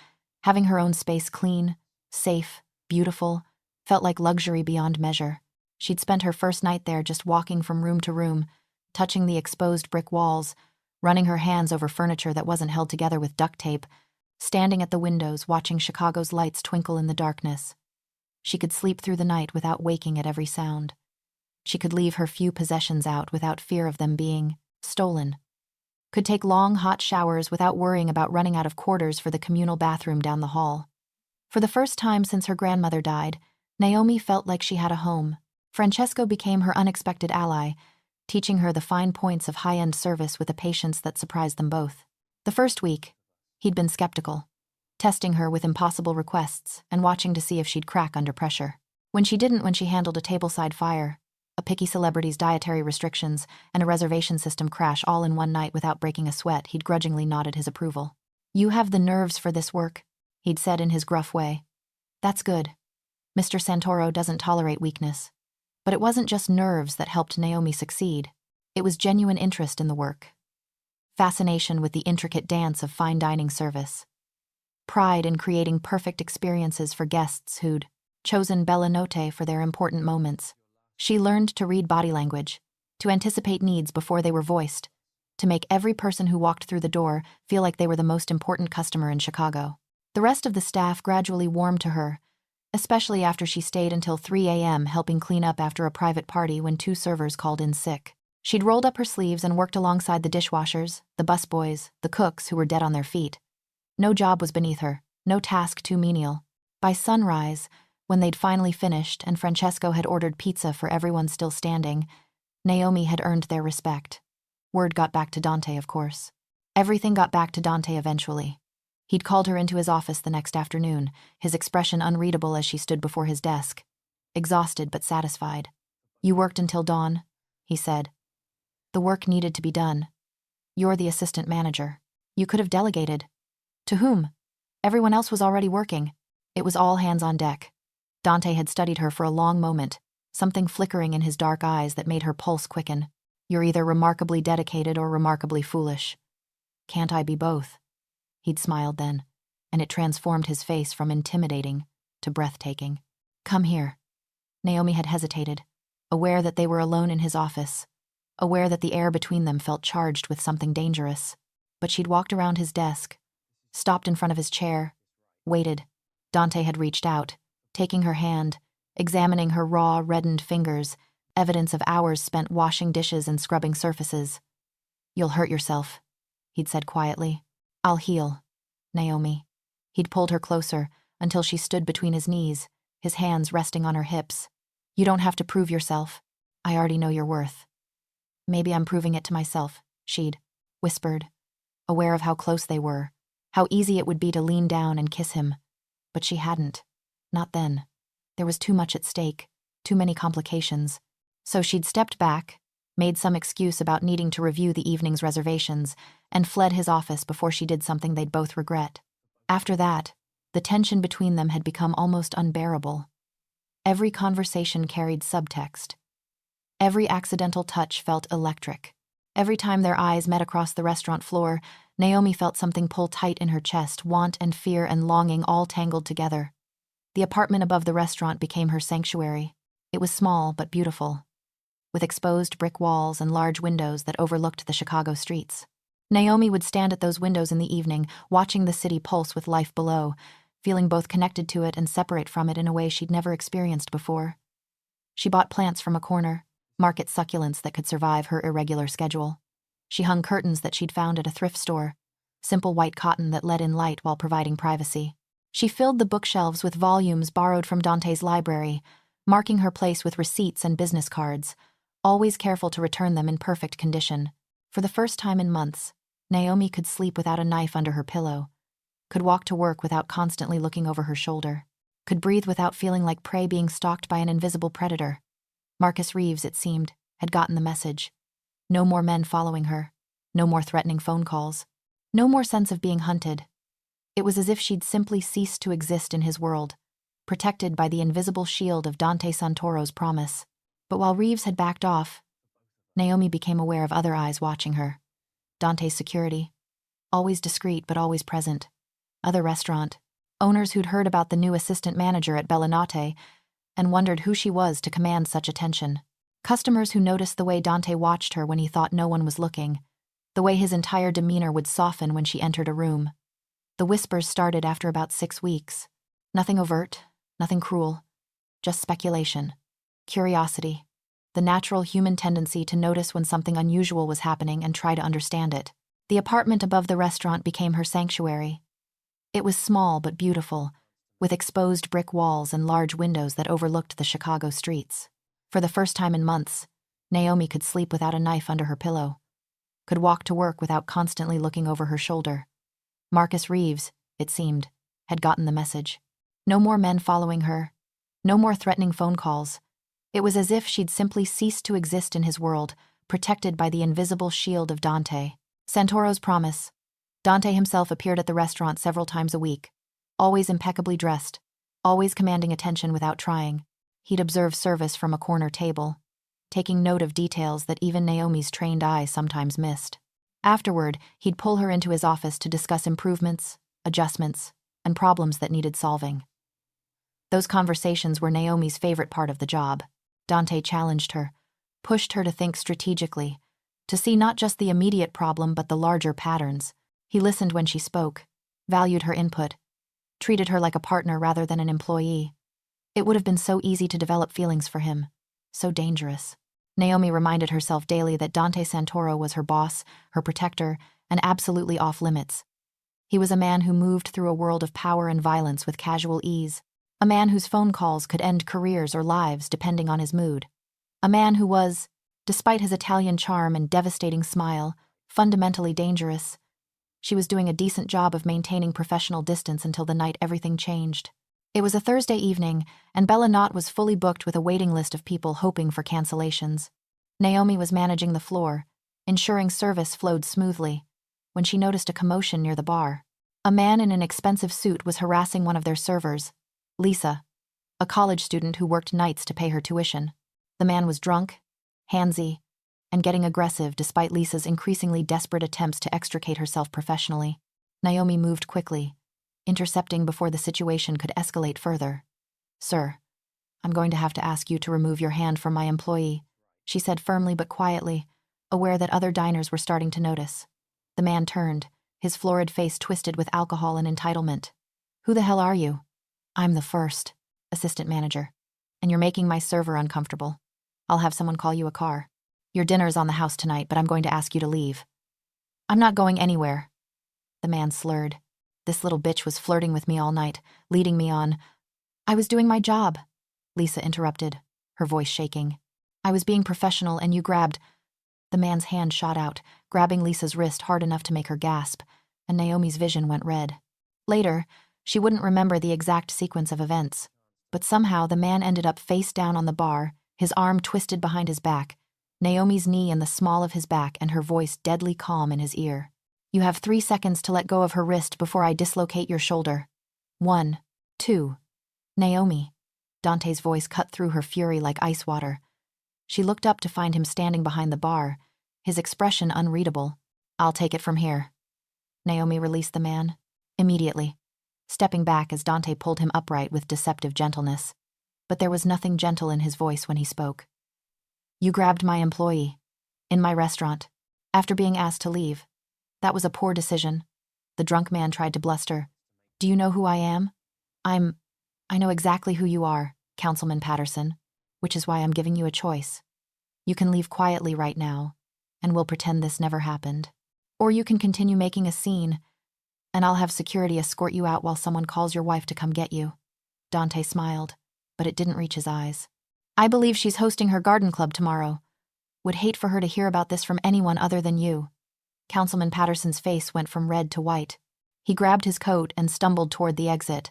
having her own space clean, safe, beautiful, felt like luxury beyond measure. She'd spent her first night there just walking from room to room, touching the exposed brick walls, running her hands over furniture that wasn't held together with duct tape, standing at the windows watching Chicago's lights twinkle in the darkness. She could sleep through the night without waking at every sound. She could leave her few possessions out without fear of them being stolen. Could take long, hot showers without worrying about running out of quarters for the communal bathroom down the hall. For the first time since her grandmother died, Naomi felt like she had a home. Francesco became her unexpected ally, teaching her the fine points of high-end service with a patience that surprised them both. The first week, he'd been skeptical, testing her with impossible requests and watching to see if she'd crack under pressure. When she handled a tableside fire, a picky celebrity's dietary restrictions, and a reservation system crash all in one night without breaking a sweat, he'd grudgingly nodded his approval. "You have the nerves for this work," he'd said in his gruff way. "That's good. Mr. Santoro doesn't tolerate weakness." But it wasn't just nerves that helped Naomi succeed. It was genuine interest in the work. Fascination with the intricate dance of fine dining service. Pride in creating perfect experiences for guests who'd chosen Bella Notte for their important moments. She learned to read body language, to anticipate needs before they were voiced, to make every person who walked through the door feel like they were the most important customer in Chicago. The rest of the staff gradually warmed to her, especially after she stayed until 3 a.m. helping clean up after a private party when 2 servers called in sick. She'd rolled up her sleeves and worked alongside the dishwashers, the busboys, the cooks who were dead on their feet. No job was beneath her, no task too menial. By sunrise, when they'd finally finished and Francesco had ordered pizza for everyone still standing, Naomi had earned their respect. Word got back to Dante, of course. Everything got back to Dante eventually. He'd called her into his office the next afternoon, his expression unreadable as she stood before his desk. Exhausted but satisfied. "You worked until dawn," he said. "The work needed to be done. You're the assistant manager. You could have delegated." To whom? Everyone else was already working. It was all hands on deck. Dante had studied her for a long moment, something flickering in his dark eyes that made her pulse quicken. "You're either remarkably dedicated or remarkably foolish. Can't I be both?" He'd smiled then, and it transformed his face from intimidating to breathtaking. "Come here." Naomi had hesitated, aware that they were alone in his office, aware that the air between them felt charged with something dangerous. But she'd walked around his desk, stopped in front of his chair, waited. Dante had reached out, taking her hand, examining her raw, reddened fingers, evidence of hours spent washing dishes and scrubbing surfaces. "You'll hurt yourself," he'd said quietly. "I'll heal, Naomi." He'd pulled her closer until she stood between his knees, his hands resting on her hips. "You don't have to prove yourself. I already know your worth." "Maybe I'm proving it to myself," she'd whispered, aware of how close they were, how easy it would be to lean down and kiss him. But she hadn't. Not then. There was too much at stake, too many complications. So she'd stepped back, made some excuse about needing to review the evening's reservations, and fled his office before she did something they'd both regret. After that, the tension between them had become almost unbearable. Every conversation carried subtext. Every accidental touch felt electric. Every time their eyes met across the restaurant floor, Naomi felt something pull tight in her chest, want and fear and longing all tangled together. The apartment above the restaurant became her sanctuary. It was small but beautiful. with exposed brick walls and large windows that overlooked the Chicago streets. Naomi would stand at those windows in the evening, watching the city pulse with life below, feeling both connected to it and separate from it in a way she'd never experienced before. She bought plants from a corner, market succulents that could survive her irregular schedule. She hung curtains that she'd found at a thrift store, simple white cotton that let in light while providing privacy. She filled the bookshelves with volumes borrowed from Dante's library, marking her place with receipts and business cards, always careful to return them in perfect condition. For the first time in months, Naomi could sleep without a knife under her pillow, could walk to work without constantly looking over her shoulder, could breathe without feeling like prey being stalked by an invisible predator. Marcus Reeves, it seemed, had gotten the message. No more men following her, no more threatening phone calls, no more sense of being hunted. It was as if she'd simply ceased to exist in his world, protected by the invisible shield of Dante Santoro's promise. But while Reeves had backed off, Naomi became aware of other eyes watching her. Dante's security, always discreet but always present. Other restaurant owners who'd heard about the new assistant manager at Bellinate and wondered who she was to command such attention. Customers who noticed the way Dante watched her when he thought no one was looking, the way his entire demeanor would soften when she entered a room. The whispers started after about 6 weeks. Nothing overt, nothing cruel, just speculation, curiosity, the natural human tendency to notice when something unusual was happening and try to understand it. The apartment above the restaurant became her sanctuary. It was small but beautiful, with exposed brick walls and large windows that overlooked the Chicago streets. For the first time in months, Naomi could sleep without a knife under her pillow, could walk to work without constantly looking over her shoulder. Marcus Reeves, it seemed, had gotten the message. No more men following her, no more threatening phone calls. It was as if she'd simply ceased to exist in his world, protected by the invisible shield of Dante. Santoro's promise. Dante himself appeared at the restaurant several times a week, always impeccably dressed, always commanding attention without trying. He'd observe service from a corner table, taking note of details that even Naomi's trained eye sometimes missed. Afterward, he'd pull her into his office to discuss improvements, adjustments, and problems that needed solving. Those conversations were Naomi's favorite part of the job. Dante challenged her, pushed her to think strategically, to see not just the immediate problem but the larger patterns. He listened when she spoke, valued her input, treated her like a partner rather than an employee. It would have been so easy to develop feelings for him, so dangerous. Naomi reminded herself daily that Dante Santoro was her boss, her protector, and absolutely off-limits. He was a man who moved through a world of power and violence with casual ease, a man whose phone calls could end careers or lives depending on his mood, a man who was, despite his Italian charm and devastating smile, fundamentally dangerous. She was doing a decent job of maintaining professional distance until the night everything changed. It was a Thursday evening, and Bellinate was fully booked with a waiting list of people hoping for cancellations. Naomi was managing the floor, ensuring service flowed smoothly, when she noticed a commotion near the bar. A man in an expensive suit was harassing one of their servers, Lisa, a college student who worked nights to pay her tuition. The man was drunk, handsy, and getting aggressive despite Lisa's increasingly desperate attempts to extricate herself professionally. Naomi moved quickly, intercepting before the situation could escalate further. "Sir, I'm going to have to ask you to remove your hand from my employee," she said firmly but quietly, aware that other diners were starting to notice. The man turned, his florid face twisted with alcohol and entitlement. "Who the hell are you?" "I'm the first assistant manager, and you're making my server uncomfortable. I'll have someone call you a car. Your dinner's on the house tonight, but I'm going to ask you to leave." "I'm not going anywhere." The man slurred. "This little bitch was flirting with me all night, leading me on." "I was doing my job," Lisa interrupted, her voice shaking. "I was being professional and you grabbed—" The man's hand shot out, grabbing Lisa's wrist hard enough to make her gasp, and Naomi's vision went red. Later, she wouldn't remember the exact sequence of events, but somehow the man ended up face down on the bar, his arm twisted behind his back, Naomi's knee in the small of his back and her voice deadly calm in his ear. "You have 3 seconds to let go of her wrist before I dislocate your shoulder. 1, 2. "Naomi." Dante's voice cut through her fury like ice water. She looked up to find him standing behind the bar, his expression unreadable. "I'll take it from here." Naomi released the man, immediately, stepping back as Dante pulled him upright with deceptive gentleness. But there was nothing gentle in his voice when he spoke. You grabbed my employee. In my restaurant. After being asked to leave. That was a poor decision. The drunk man tried to bluster. Do you know who I am? I know exactly who you are, Councilman Patterson, which is why I'm giving you a choice. You can leave quietly right now, and we'll pretend this never happened. Or you can continue making a scene, and I'll have security escort you out while someone calls your wife to come get you. Dante smiled, but it didn't reach his eyes. I believe she's hosting her garden club tomorrow. Would hate for her to hear about this from anyone other than you. Councilman Patterson's face went from red to white. He grabbed his coat and stumbled toward the exit,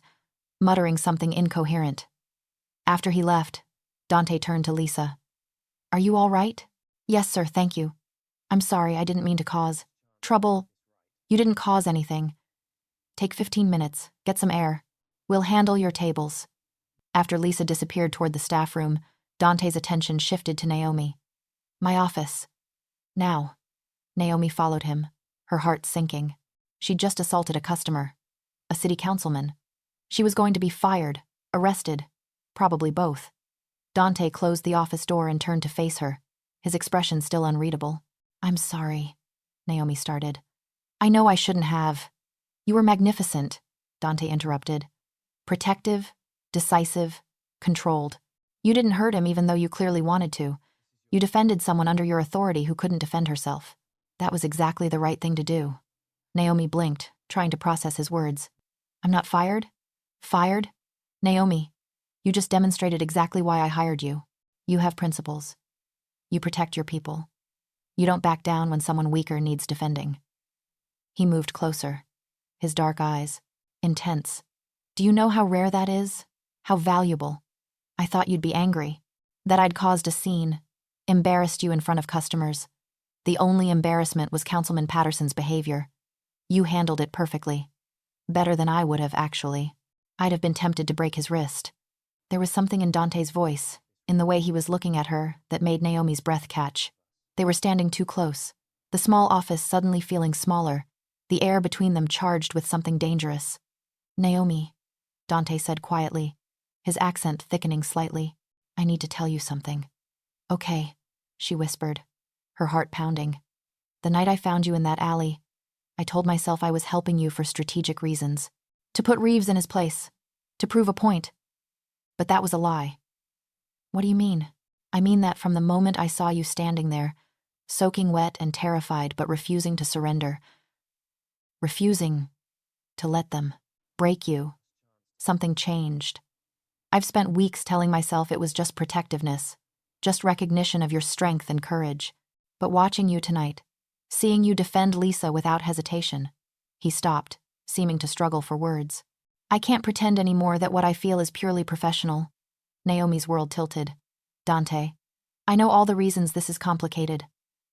muttering something incoherent. After he left, Dante turned to Lisa. Are you all right? Yes, sir, thank you. I'm sorry, I didn't mean to cause trouble. You didn't cause anything. Take 15 minutes, get some air. We'll handle your tables. After Lisa disappeared toward the staff room, Dante's attention shifted to Naomi. My office. Now. Naomi followed him, her heart sinking. She'd just assaulted a customer. A city councilman. She was going to be fired, arrested, probably both. Dante closed the office door and turned to face her, his expression still unreadable. I'm sorry, Naomi started. I know I shouldn't have. You were magnificent, Dante interrupted. Protective, decisive, controlled. You didn't hurt him even though you clearly wanted to. You defended someone under your authority who couldn't defend herself. That was exactly the right thing to do. Naomi blinked, trying to process his words. I'm not fired? Fired? Naomi, you just demonstrated exactly why I hired you. You have principles. You protect your people. You don't back down when someone weaker needs defending. He moved closer, his dark eyes, intense. Do you know how rare that is? How valuable? I thought you'd be angry, that I'd caused a scene, embarrassed you in front of customers. The only embarrassment was Councilman Patterson's behavior. You handled it perfectly. Better than I would have, actually. I'd have been tempted to break his wrist. There was something in Dante's voice, in the way he was looking at her, that made Naomi's breath catch. They were standing too close, the small office suddenly feeling smaller, the air between them charged with something dangerous. Naomi, Dante said quietly, his accent thickening slightly. I need to tell you something. Okay, she whispered, her heart pounding. The night I found you in that alley, I told myself I was helping you for strategic reasons. To put Reeves in his place. To prove a point. But that was a lie. What do you mean? I mean that from the moment I saw you standing there, soaking wet and terrified but refusing to surrender. Refusing to let them break you. Something changed. I've spent weeks telling myself it was just protectiveness, just recognition of your strength and courage. But watching you tonight, seeing you defend Lisa without hesitation. He stopped, seeming to struggle for words. I can't pretend anymore that what I feel is purely professional. Naomi's world tilted. Dante, I know all the reasons this is complicated.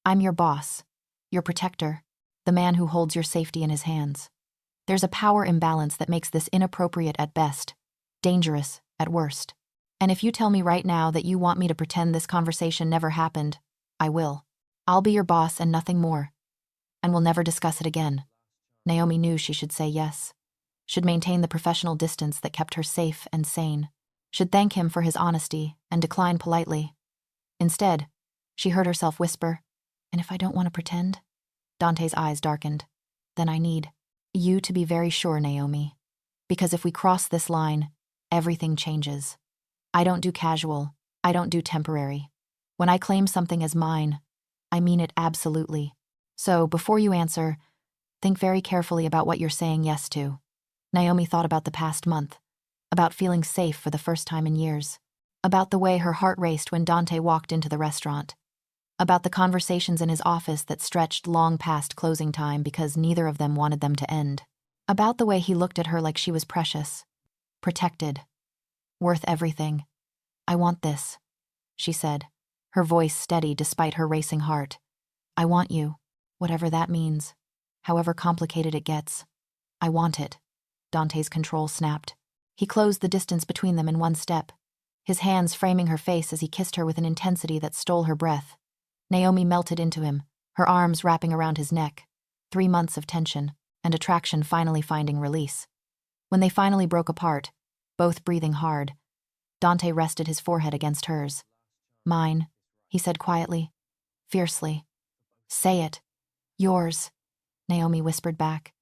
I'm your boss, your protector, the man who holds your safety in his hands. There's a power imbalance that makes this inappropriate at best, dangerous at worst. And if you tell me right now that you want me to pretend this conversation never happened, I will. I'll be your boss and nothing more. And we'll never discuss it again. Naomi knew she should say yes. Should maintain the professional distance that kept her safe and sane. Should thank him for his honesty and decline politely. Instead, she heard herself whisper, and if I don't want to pretend? Dante's eyes darkened. Then I need you to be very sure, Naomi. Because if we cross this line, everything changes. I don't do casual. I don't do temporary. When I claim something as mine, I mean it absolutely. So, before you answer, think very carefully about what you're saying yes to. Naomi thought about the past month, about feeling safe for the first time in years, about the way her heart raced when Dante walked into the restaurant, about the conversations in his office that stretched long past closing time because neither of them wanted them to end, about the way he looked at her like she was precious, protected, worth everything. I want this, she said, her voice steady despite her racing heart. I want you, whatever that means, however complicated it gets. I want it. Dante's control snapped. He closed the distance between them in one step, his hands framing her face as he kissed her with an intensity that stole her breath. Naomi melted into him, her arms wrapping around his neck. 3 months of tension and attraction finally finding release. When they finally broke apart, both breathing hard, Dante rested his forehead against hers. Mine, he said quietly, fiercely. Say it. Yours, Naomi whispered back,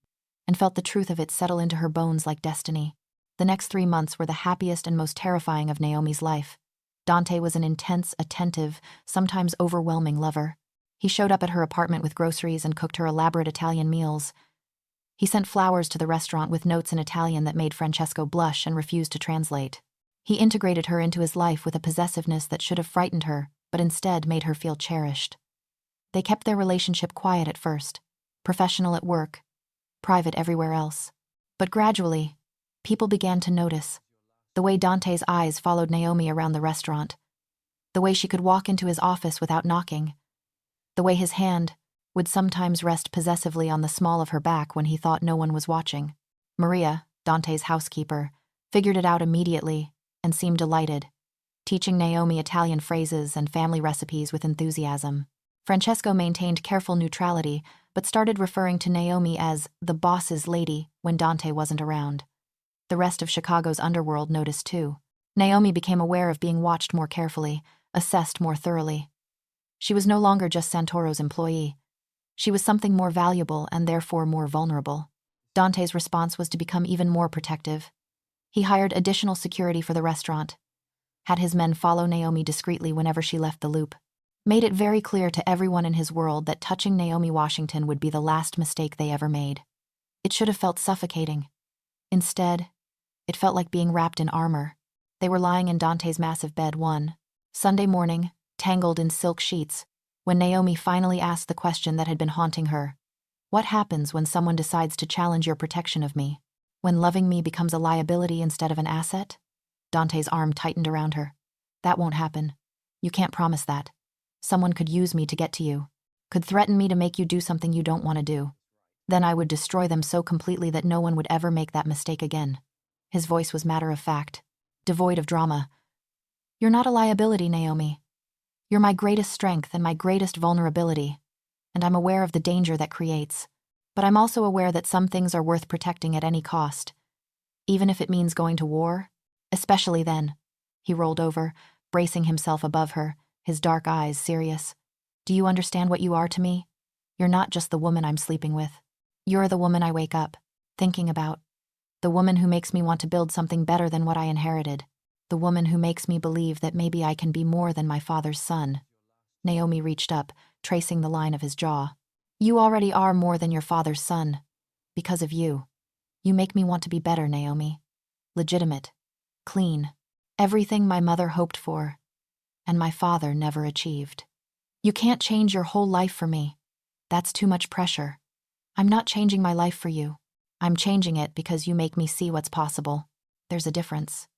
and felt the truth of it settle into her bones like destiny. The next 3 months were the happiest and most terrifying of Naomi's life. Dante was an intense, attentive, sometimes overwhelming lover. He showed up at her apartment with groceries and cooked her elaborate Italian meals. He sent flowers to the restaurant with notes in Italian that made Francesco blush and refuse to translate. He integrated her into his life with a possessiveness that should have frightened her, but instead made her feel cherished. They kept their relationship quiet at first, professional at work, private everywhere else. But gradually, people began to notice. The way Dante's eyes followed Naomi around the restaurant. The way she could walk into his office without knocking. The way his hand would sometimes rest possessively on the small of her back when he thought no one was watching. Maria, Dante's housekeeper, figured it out immediately and seemed delighted, teaching Naomi Italian phrases and family recipes with enthusiasm. Francesco maintained careful neutrality, but started referring to Naomi as the boss's lady when Dante wasn't around. The rest of Chicago's underworld noticed too. Naomi became aware of being watched more carefully, assessed more thoroughly. She was no longer just Santoro's employee. She was something more valuable and therefore more vulnerable. Dante's response was to become even more protective. He hired additional security for the restaurant, had his men follow Naomi discreetly whenever she left the loop, made it very clear to everyone in his world that touching Naomi Washington would be the last mistake they ever made. It should have felt suffocating. Instead, it felt like being wrapped in armor. They were lying in Dante's massive bed one Sunday morning, tangled in silk sheets, when Naomi finally asked the question that had been haunting her. What happens when someone decides to challenge your protection of me? When loving me becomes a liability instead of an asset? Dante's arm tightened around her. That won't happen. You can't promise that. Someone could use me to get to you, could threaten me to make you do something you don't want to do. Then I would destroy them so completely that no one would ever make that mistake again. His voice was matter-of-fact, devoid of drama. You're not a liability, Naomi. You're my greatest strength and my greatest vulnerability, and I'm aware of the danger that creates. But I'm also aware that some things are worth protecting at any cost, even if it means going to war, especially then. He rolled over, bracing himself above her, his dark eyes serious. Do you understand what you are to me? You're not just the woman I'm sleeping with. You're the woman I wake up, thinking about. The woman who makes me want to build something better than what I inherited. The woman who makes me believe that maybe I can be more than my father's son. Naomi reached up, tracing the line of his jaw. You already are more than your father's son. Because of you. You make me want to be better, Naomi. Legitimate. Clean. Everything my mother hoped for, and my father never achieved. You can't change your whole life for me. That's too much pressure. I'm not changing my life for you. I'm changing it because you make me see what's possible. There's a difference.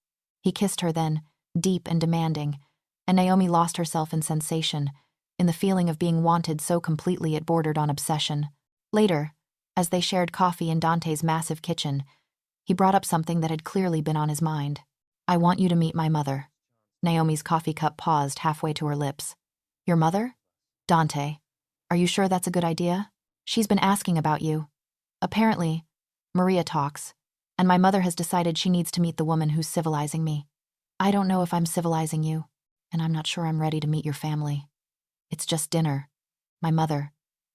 He kissed her then, deep and demanding, and Naomi lost herself in sensation, in the feeling of being wanted so completely it bordered on obsession. Later, as they shared coffee in Dante's massive kitchen, he brought up something that had clearly been on his mind. I want you to meet my mother. Naomi's coffee cup paused halfway to her lips. Your mother? Dante. Are you sure that's a good idea? She's been asking about you. Apparently, Maria talks, and my mother has decided she needs to meet the woman who's civilizing me. I don't know if I'm civilizing you, and I'm not sure I'm ready to meet your family. It's just dinner. My mother,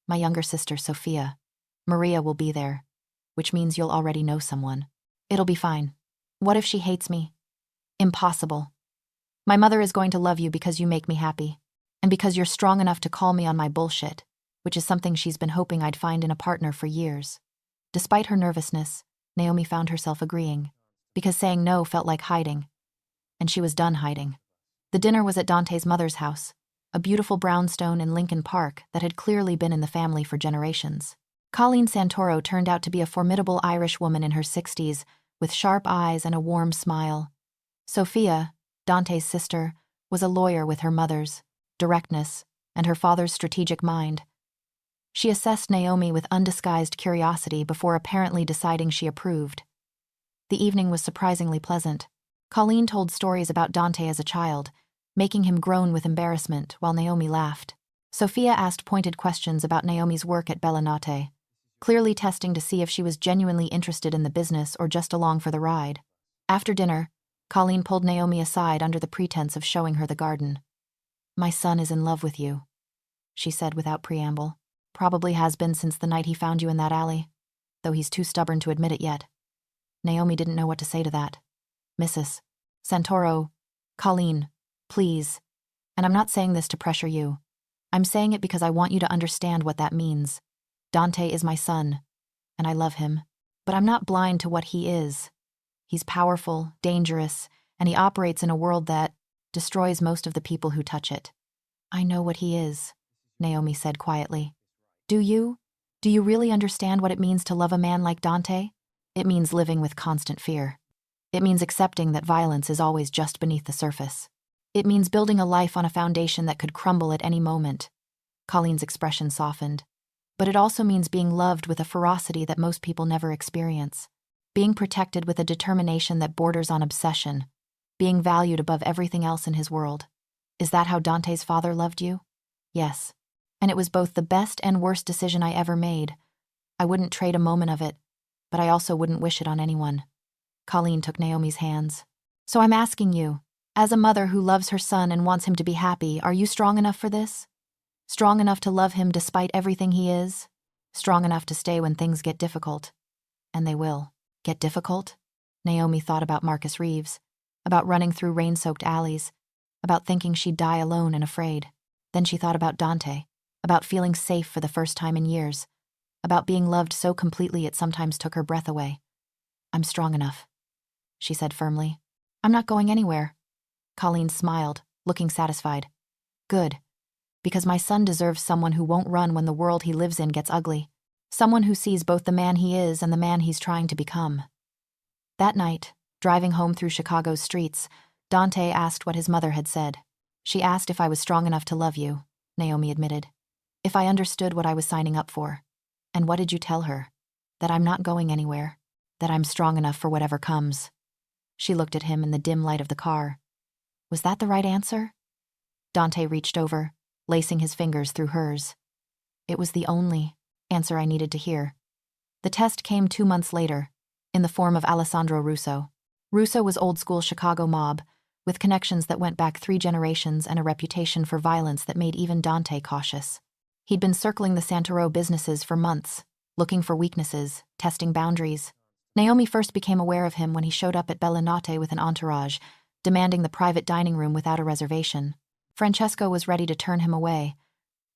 my younger sister, Sophia. Maria will be there, which means you'll already know someone. It'll be fine. What if she hates me? Impossible. My mother is going to love you because you make me happy, and because you're strong enough to call me on my bullshit, which is something she's been hoping I'd find in a partner for years. Despite her nervousness, Naomi found herself agreeing, because saying no felt like hiding, and she was done hiding. The dinner was at Dante's mother's house, a beautiful brownstone in Lincoln Park that had clearly been in the family for generations. Colleen Santoro turned out to be a formidable Irish woman in her 60s, with sharp eyes and a warm smile. Sophia, Dante's sister, was a lawyer with her mother's directness and her father's strategic mind. She assessed Naomi with undisguised curiosity before apparently deciding she approved. The evening was surprisingly pleasant. Colleen told stories about Dante as a child, making him groan with embarrassment while Naomi laughed. Sophia asked pointed questions about Naomi's work at Bellinate, clearly testing to see if she was genuinely interested in the business or just along for the ride. After dinner, Colleen pulled Naomi aside under the pretense of showing her the garden. My son is in love with you, she said without preamble. Probably has been since the night he found you in that alley, though he's too stubborn to admit it yet. Naomi didn't know what to say to that. Mrs. Santoro, Colleen, please. And I'm not saying this to pressure you. I'm saying it because I want you to understand what that means. Dante is my son, and I love him. But I'm not blind to what he is. He's powerful, dangerous, and he operates in a world that destroys most of the people who touch it. I know what he is, Naomi said quietly. Do you? Do you really understand what it means to love a man like Dante? It means living with constant fear. It means accepting that violence is always just beneath the surface. It means building a life on a foundation that could crumble at any moment. Colleen's expression softened. But it also means being loved with a ferocity that most people never experience. Being protected with a determination that borders on obsession. Being valued above everything else in his world. Is that how Dante's father loved you? Yes. And it was both the best and worst decision I ever made. I wouldn't trade a moment of it, but I also wouldn't wish it on anyone. Colleen took Naomi's hands. So I'm asking you, as a mother who loves her son and wants him to be happy, are you strong enough for this? Strong enough to love him despite everything he is? Strong enough to stay when things get difficult? And they will. Get difficult? Naomi thought about Marcus Reeves, about running through rain-soaked alleys, about thinking she'd die alone and afraid. Then she thought about Dante, about feeling safe for the first time in years, about being loved so completely it sometimes took her breath away. I'm strong enough, she said firmly. I'm not going anywhere. Colleen smiled, looking satisfied. Good. Because my son deserves someone who won't run when the world he lives in gets ugly. Someone who sees both the man he is and the man he's trying to become. That night, driving home through Chicago's streets, Dante asked what his mother had said. She asked if I was strong enough to love you, Naomi admitted. If I understood what I was signing up for. And what did you tell her? That I'm not going anywhere. That I'm strong enough for whatever comes. She looked at him in the dim light of the car. Was that the right answer? Dante reached over, lacing his fingers through hers. It was the only answer I needed to hear. The test came 2 months later, in the form of Alessandro Russo. Russo was old-school Chicago mob, with connections that went back 3 generations and a reputation for violence that made even Dante cautious. He'd been circling the Santoro businesses for months, looking for weaknesses, testing boundaries. Naomi first became aware of him when he showed up at Bellinotte with an entourage, demanding the private dining room without a reservation. Francesco was ready to turn him away,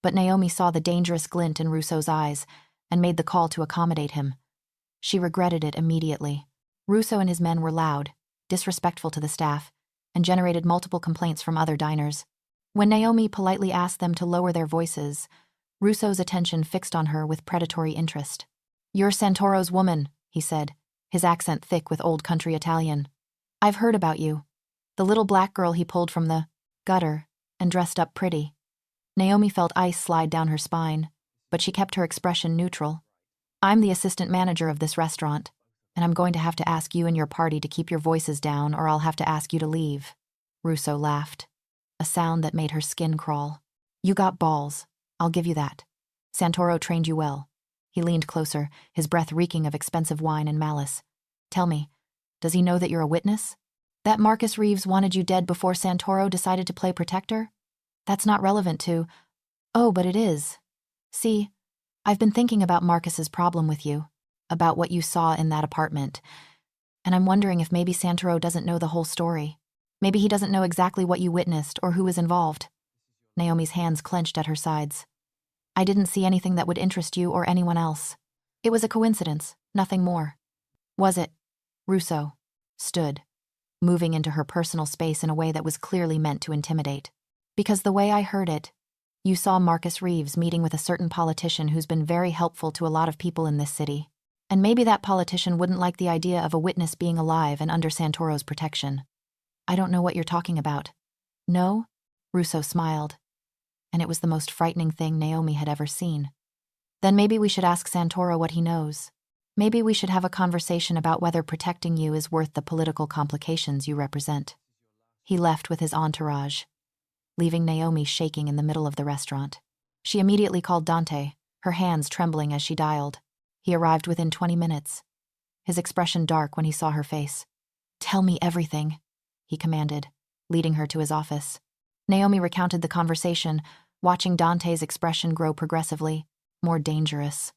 but Naomi saw the dangerous glint in Russo's eyes and made the call to accommodate him. She regretted it immediately. Russo and his men were loud, disrespectful to the staff, and generated multiple complaints from other diners. When Naomi politely asked them to lower their voices, Russo's attention fixed on her with predatory interest. You're Santoro's woman, he said, his accent thick with old country Italian. I've heard about you. The little black girl he pulled from the gutter and dressed up pretty. Naomi felt ice slide down her spine, but she kept her expression neutral. I'm the assistant manager of this restaurant, and I'm going to have to ask you and your party to keep your voices down or I'll have to ask you to leave. Russo laughed, a sound that made her skin crawl. You got balls. I'll give you that. Santoro trained you well. He leaned closer, his breath reeking of expensive wine and malice. Tell me, does he know that you're a witness? That Marcus Reeves wanted you dead before Santoro decided to play protector? That's not relevant to... Oh, but it is. See, I've been thinking about Marcus's problem with you, about what you saw in that apartment, and I'm wondering if maybe Santoro doesn't know the whole story. Maybe he doesn't know exactly what you witnessed or who was involved. Naomi's hands clenched at her sides. I didn't see anything that would interest you or anyone else. It was a coincidence, nothing more. Was it? Russo stood, moving into her personal space in a way that was clearly meant to intimidate. Because the way I heard it, you saw Marcus Reeves meeting with a certain politician who's been very helpful to a lot of people in this city. And maybe that politician wouldn't like the idea of a witness being alive and under Santoro's protection. I don't know what you're talking about. No? Russo smiled. And it was the most frightening thing Naomi had ever seen. Then maybe we should ask Santoro what he knows. Maybe we should have a conversation about whether protecting you is worth the political complications you represent. He left with his entourage, leaving Naomi shaking in the middle of the restaurant. She immediately called Dante, her hands trembling as she dialed. He arrived within 20 minutes, his expression dark when he saw her face. Tell me everything, he commanded, leading her to his office. Naomi recounted the conversation, watching Dante's expression grow progressively more dangerous.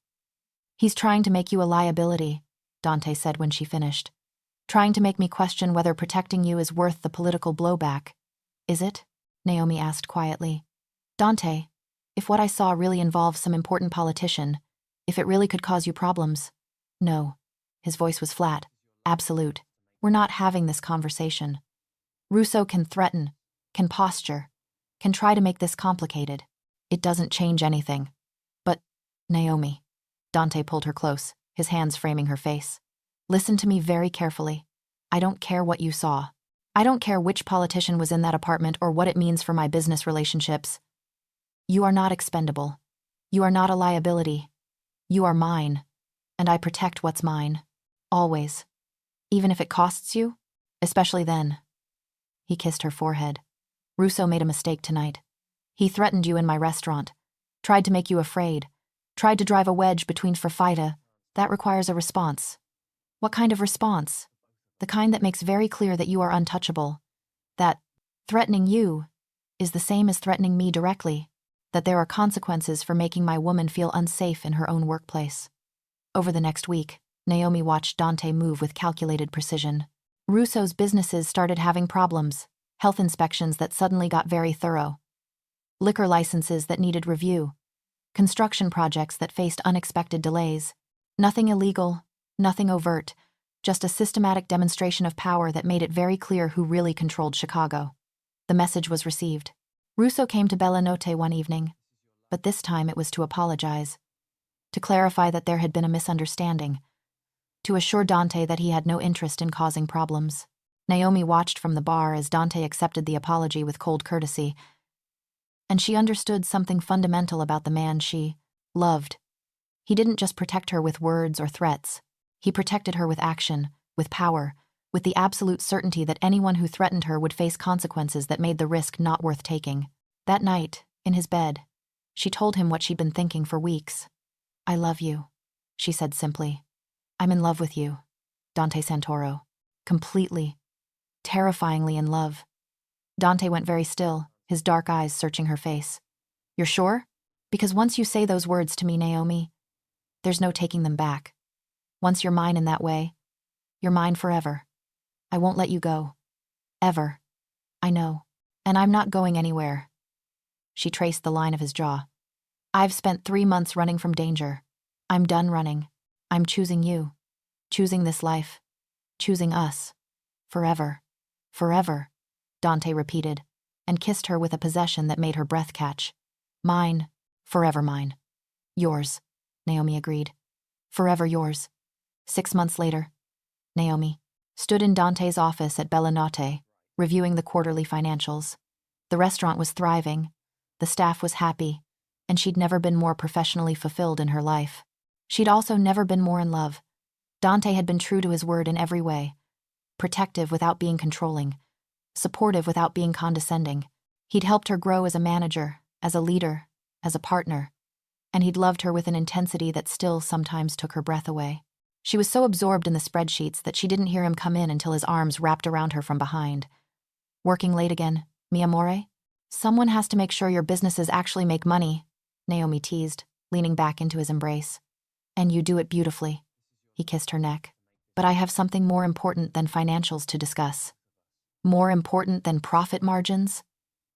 "He's trying to make you a liability," Dante said when she finished. "Trying to make me question whether protecting you is worth the political blowback." "Is it?" Naomi asked quietly. "Dante, if what I saw really involves some important politician, if it really could cause you problems." "No." His voice was flat, absolute. "We're not having this conversation. Russo can threaten, can posture, can try to make this complicated. It doesn't change anything." "But, Naomi," Dante pulled her close, his hands framing her face. "Listen to me very carefully. I don't care what you saw. I don't care which politician was in that apartment or what it means for my business relationships. You are not expendable. You are not a liability. You are mine, and I protect what's mine. Always. Even if it costs you? Especially then." He kissed her forehead. "Russo made a mistake tonight. He threatened you in my restaurant, tried to make you afraid, tried to drive a wedge between Farfida. That requires a response." "What kind of response?" "The kind that makes very clear that you are untouchable. That threatening you is the same as threatening me directly. That there are consequences for making my woman feel unsafe in her own workplace." Over the next week, Naomi watched Dante move with calculated precision. Russo's businesses started having problems, health inspections that suddenly got very thorough, liquor licenses that needed review, construction projects that faced unexpected delays. Nothing illegal, nothing overt, just a systematic demonstration of power that made it very clear who really controlled Chicago. The message was received. Russo came to Bella Notte one evening, but this time it was to apologize, to clarify that there had been a misunderstanding, to assure Dante that he had no interest in causing problems. Naomi watched from the bar as Dante accepted the apology with cold courtesy, and she understood something fundamental about the man she loved. He didn't just protect her with words or threats. He protected her with action, with power, with the absolute certainty that anyone who threatened her would face consequences that made the risk not worth taking. That night, in his bed, she told him what she'd been thinking for weeks. "I love you," she said simply. "I'm in love with you, Dante Santoro. Completely, terrifyingly in love." Dante went very still, his dark eyes searching her face. "You're sure? Because once you say those words to me, Naomi, there's no taking them back. Once you're mine in that way, you're mine forever. I won't let you go. Ever. I know. And I'm not going anywhere." She traced the line of his jaw. "I've spent 3 months running from danger. I'm done running. I'm choosing you. Choosing this life. Choosing us. Forever. Forever," Dante repeated, and kissed her with a possession that made her breath catch. "Mine. Forever mine." "Yours," Naomi agreed. "Forever yours." 6 months later, Naomi stood in Dante's office at Bella Notte, reviewing the quarterly financials. The restaurant was thriving, the staff was happy, and she'd never been more professionally fulfilled in her life. She'd also never been more in love. Dante had been true to his word in every way, protective without being controlling, supportive without being condescending. He'd helped her grow as a manager, as a leader, as a partner, and he'd loved her with an intensity that still sometimes took her breath away. She was so absorbed in the spreadsheets that she didn't hear him come in until his arms wrapped around her from behind. "Working late again, mi amore? Someone has to make sure your businesses actually make money," Naomi teased, leaning back into his embrace. "And you do it beautifully." He kissed her neck. "But I have something more important than financials to discuss." "More important than profit margins?"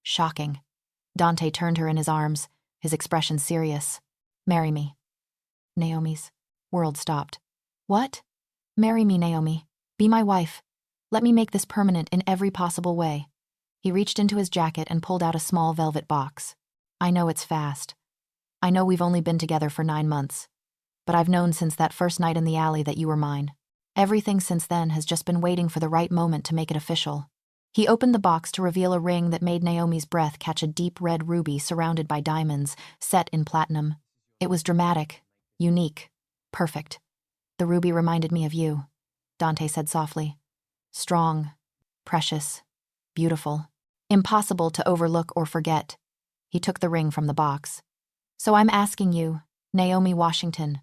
Shocking. Dante turned her in his arms, his expression serious. "Marry me." Naomi's world stopped. "What?" "Marry me, Naomi. Be my wife. Let me make this permanent in every possible way." He reached into his jacket and pulled out a small velvet box. "I know it's fast. I know we've only been together for 9 months. But I've known since that first night in the alley that you were mine. Everything since then has just been waiting for the right moment to make it official." He opened the box to reveal a ring that made Naomi's breath catch a deep red ruby surrounded by diamonds, set in platinum. It was dramatic, unique, perfect. "The ruby reminded me of you," Dante said softly. "Strong, precious, beautiful, impossible to overlook or forget." He took the ring from the box. "So I'm asking you, Naomi Washington,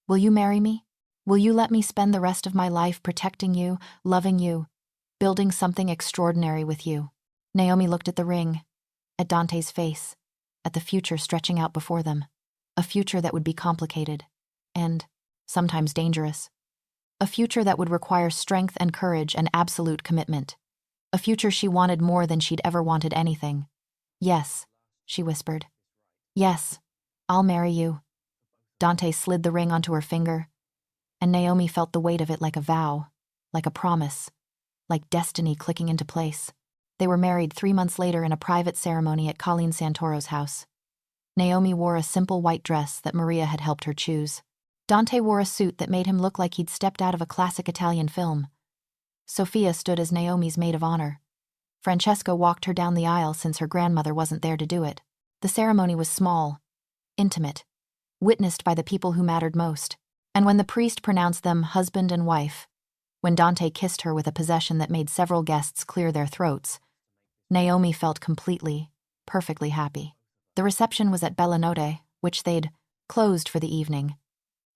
will you marry me? Will you let me spend the rest of my life protecting you, loving you, building something extraordinary with you?" Naomi looked at the ring, at Dante's face, at the future stretching out before them. A future that would be complicated and sometimes dangerous. A future that would require strength and courage and absolute commitment. A future she wanted more than she'd ever wanted anything. "Yes," she whispered. "Yes, I'll marry you." Dante slid the ring onto her finger, and Naomi felt the weight of it like a vow, like a promise, like destiny clicking into place. They were married 3 months later in a private ceremony at Colleen Santoro's house. Naomi wore a simple white dress that Maria had helped her choose. Dante wore a suit that made him look like he'd stepped out of a classic Italian film. Sofia stood as Naomi's maid of honor. Francesco walked her down the aisle since her grandmother wasn't there to do it. The ceremony was small, intimate, witnessed by the people who mattered most. And when the priest pronounced them husband and wife, when Dante kissed her with a possession that made several guests clear their throats, Naomi felt completely, perfectly happy. The reception was at Bella Notte, which they'd closed for the evening.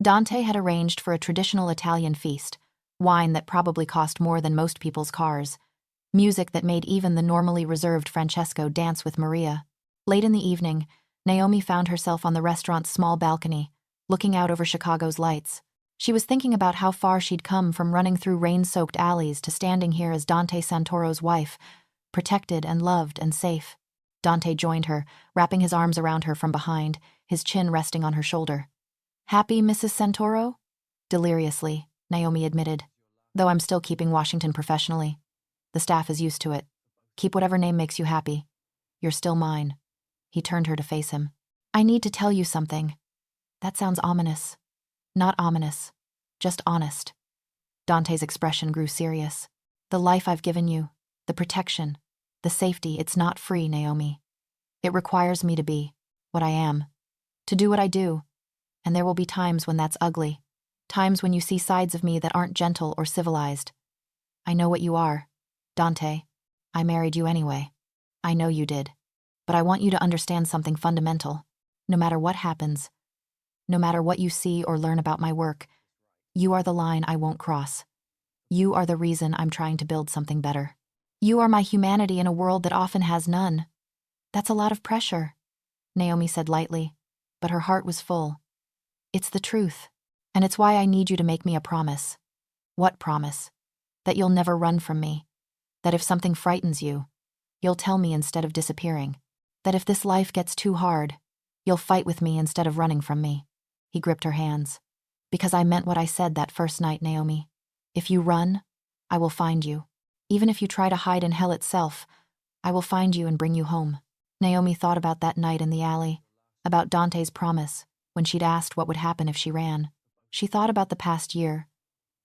Dante had arranged for a traditional Italian feast, wine that probably cost more than most people's cars, music that made even the normally reserved Francesco dance with Maria. Late in the evening, Naomi found herself on the restaurant's small balcony, looking out over Chicago's lights. She was thinking about how far she'd come from running through rain-soaked alleys to standing here as Dante Santoro's wife, protected and loved and safe. Dante joined her, wrapping his arms around her from behind, his chin resting on her shoulder. "Happy, Mrs. Santoro?" Deliriously, Naomi admitted. "Though I'm still keeping Washington professionally. The staff is used to it. Keep whatever name makes you happy. You're still mine." He turned her to face him. "I need to tell you something." "That sounds ominous." "Not ominous, just honest." Dante's expression grew serious. "The life I've given you, the protection, the safety, it's not free, Naomi. It requires me to be what I am, to do what I do. And there will be times when that's ugly, times when you see sides of me that aren't gentle or civilized. I know what you are, Dante. I married you anyway. I know you did. But I want you to understand something fundamental. No matter what happens, no matter what you see or learn about my work, you are the line I won't cross. You are the reason I'm trying to build something better. You are my humanity in a world that often has none." "That's a lot of pressure," Naomi said lightly, but her heart was full. "It's the truth, and it's why I need you to make me a promise." "What promise?" "That you'll never run from me. That if something frightens you, you'll tell me instead of disappearing. That if this life gets too hard, you'll fight with me instead of running from me." He gripped her hands. "Because I meant what I said that first night, Naomi. If you run, I will find you. Even if you try to hide in hell itself, I will find you and bring you home." Naomi thought about that night in the alley, about Dante's promise, when she'd asked what would happen if she ran. She thought about the past year,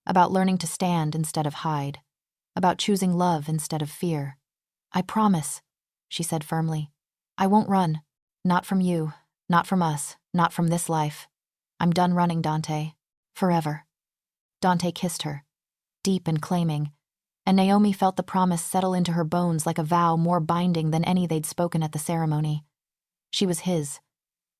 about learning to stand instead of hide, about choosing love instead of fear. "I promise," she said firmly. "I won't run. Not from you, not from us, not from this life. I'm done running, Dante. Forever." Dante kissed her, deep and claiming, and Naomi felt the promise settle into her bones like a vow more binding than any they'd spoken at the ceremony. She was his.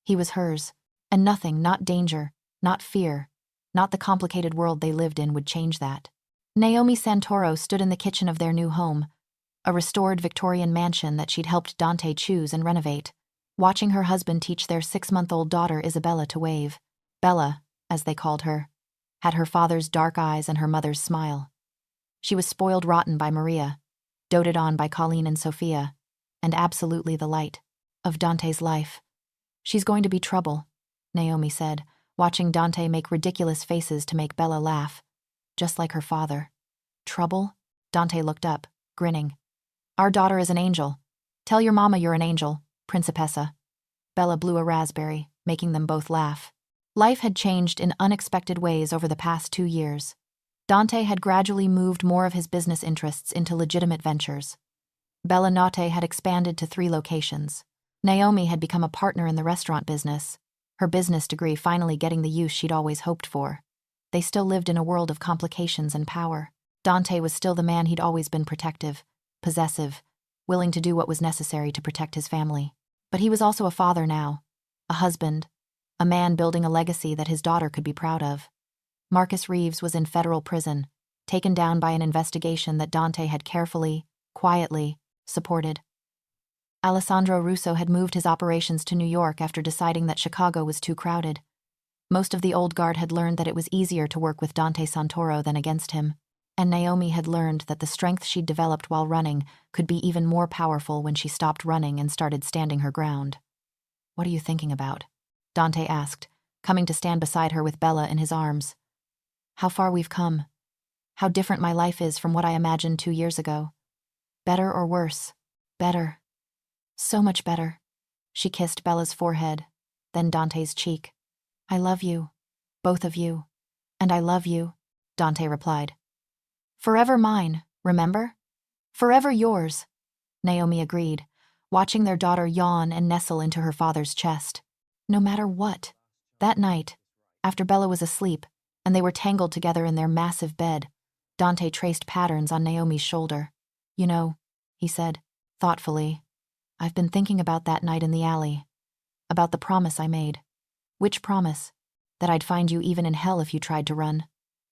He was hers, and nothing, not danger, not fear, not the complicated world they lived in would change that. Naomi Santoro stood in the kitchen of their new home, a restored Victorian mansion that she'd helped Dante choose and renovate, watching her husband teach their 6-month-old daughter Isabella to wave. Bella, as they called her, had her father's dark eyes and her mother's smile. She was spoiled rotten by Maria, doted on by Colleen and Sofia, and absolutely the light of Dante's life. "She's going to be trouble," Naomi said, watching Dante make ridiculous faces to make Bella laugh, just like her father. "Trouble?" Dante looked up, grinning. "Our daughter is an angel. Tell your mama you're an angel, Principessa." Bella blew a raspberry, making them both laugh. Life had changed in unexpected ways over the past 2 years. Dante had gradually moved more of his business interests into legitimate ventures. Bella Notte had expanded to 3 locations. Naomi had become a partner in the restaurant business, her business degree finally getting the use she'd always hoped for. They still lived in a world of complications and power. Dante was still the man he'd always been protective, possessive, willing to do what was necessary to protect his family. But he was also a father now, a husband, a man building a legacy that his daughter could be proud of. Marcus Reeves was in federal prison, taken down by an investigation that Dante had carefully, quietly, supported. Alessandro Russo had moved his operations to New York after deciding that Chicago was too crowded. Most of the old guard had learned that it was easier to work with Dante Santoro than against him, and Naomi had learned that the strength she'd developed while running could be even more powerful when she stopped running and started standing her ground. "What are you thinking about?" Dante asked, coming to stand beside her with Bella in his arms. "How far we've come. How different my life is from what I imagined 2 years ago. Better or worse? Better. So much better." She kissed Bella's forehead, then Dante's cheek. "I love you. Both of you. And I love you," Dante replied. "Forever mine, remember? Forever yours," Naomi agreed, watching their daughter yawn and nestle into her father's chest. No matter what. That night, after Bella was asleep and they were tangled together in their massive bed, Dante traced patterns on Naomi's shoulder. "You know," he said, thoughtfully, "I've been thinking about that night in the alley. About the promise I made." "Which promise?" "That I'd find you even in hell if you tried to run."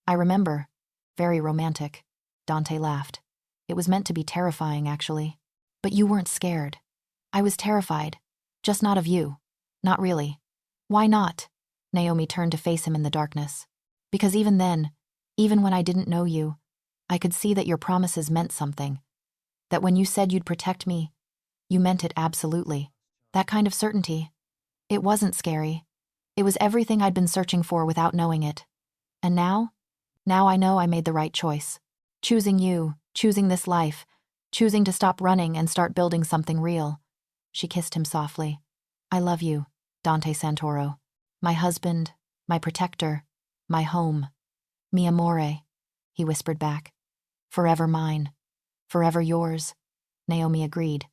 "I remember. Very romantic." Dante laughed. "It was meant to be terrifying, actually. But you weren't scared." "I was terrified. Just not of you. Not really." "Why not?" Naomi turned to face him in the darkness. "Because even then, even when I didn't know you, I could see that your promises meant something. That when you said you'd protect me, you meant it absolutely. That kind of certainty. It wasn't scary. It was everything I'd been searching for without knowing it. And now I know I made the right choice. Choosing you, choosing this life, choosing to stop running and start building something real." She kissed him softly. "I love you, Dante Santoro. My husband, my protector, my home. Mi amore," he whispered back. "Forever mine. Forever yours," Naomi agreed,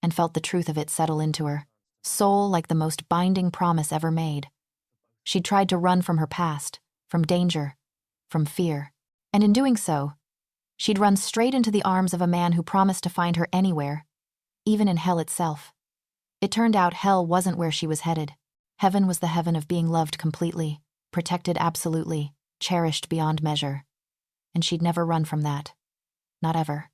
and felt the truth of it settle into her soul like the most binding promise ever made. She'd tried to run from her past, from danger, from fear. And in doing so, she'd run straight into the arms of a man who promised to find her anywhere, even in hell itself. It turned out hell wasn't where she was headed. Heaven was the heaven of being loved completely, protected absolutely, cherished beyond measure. And she'd never run from that. Not ever.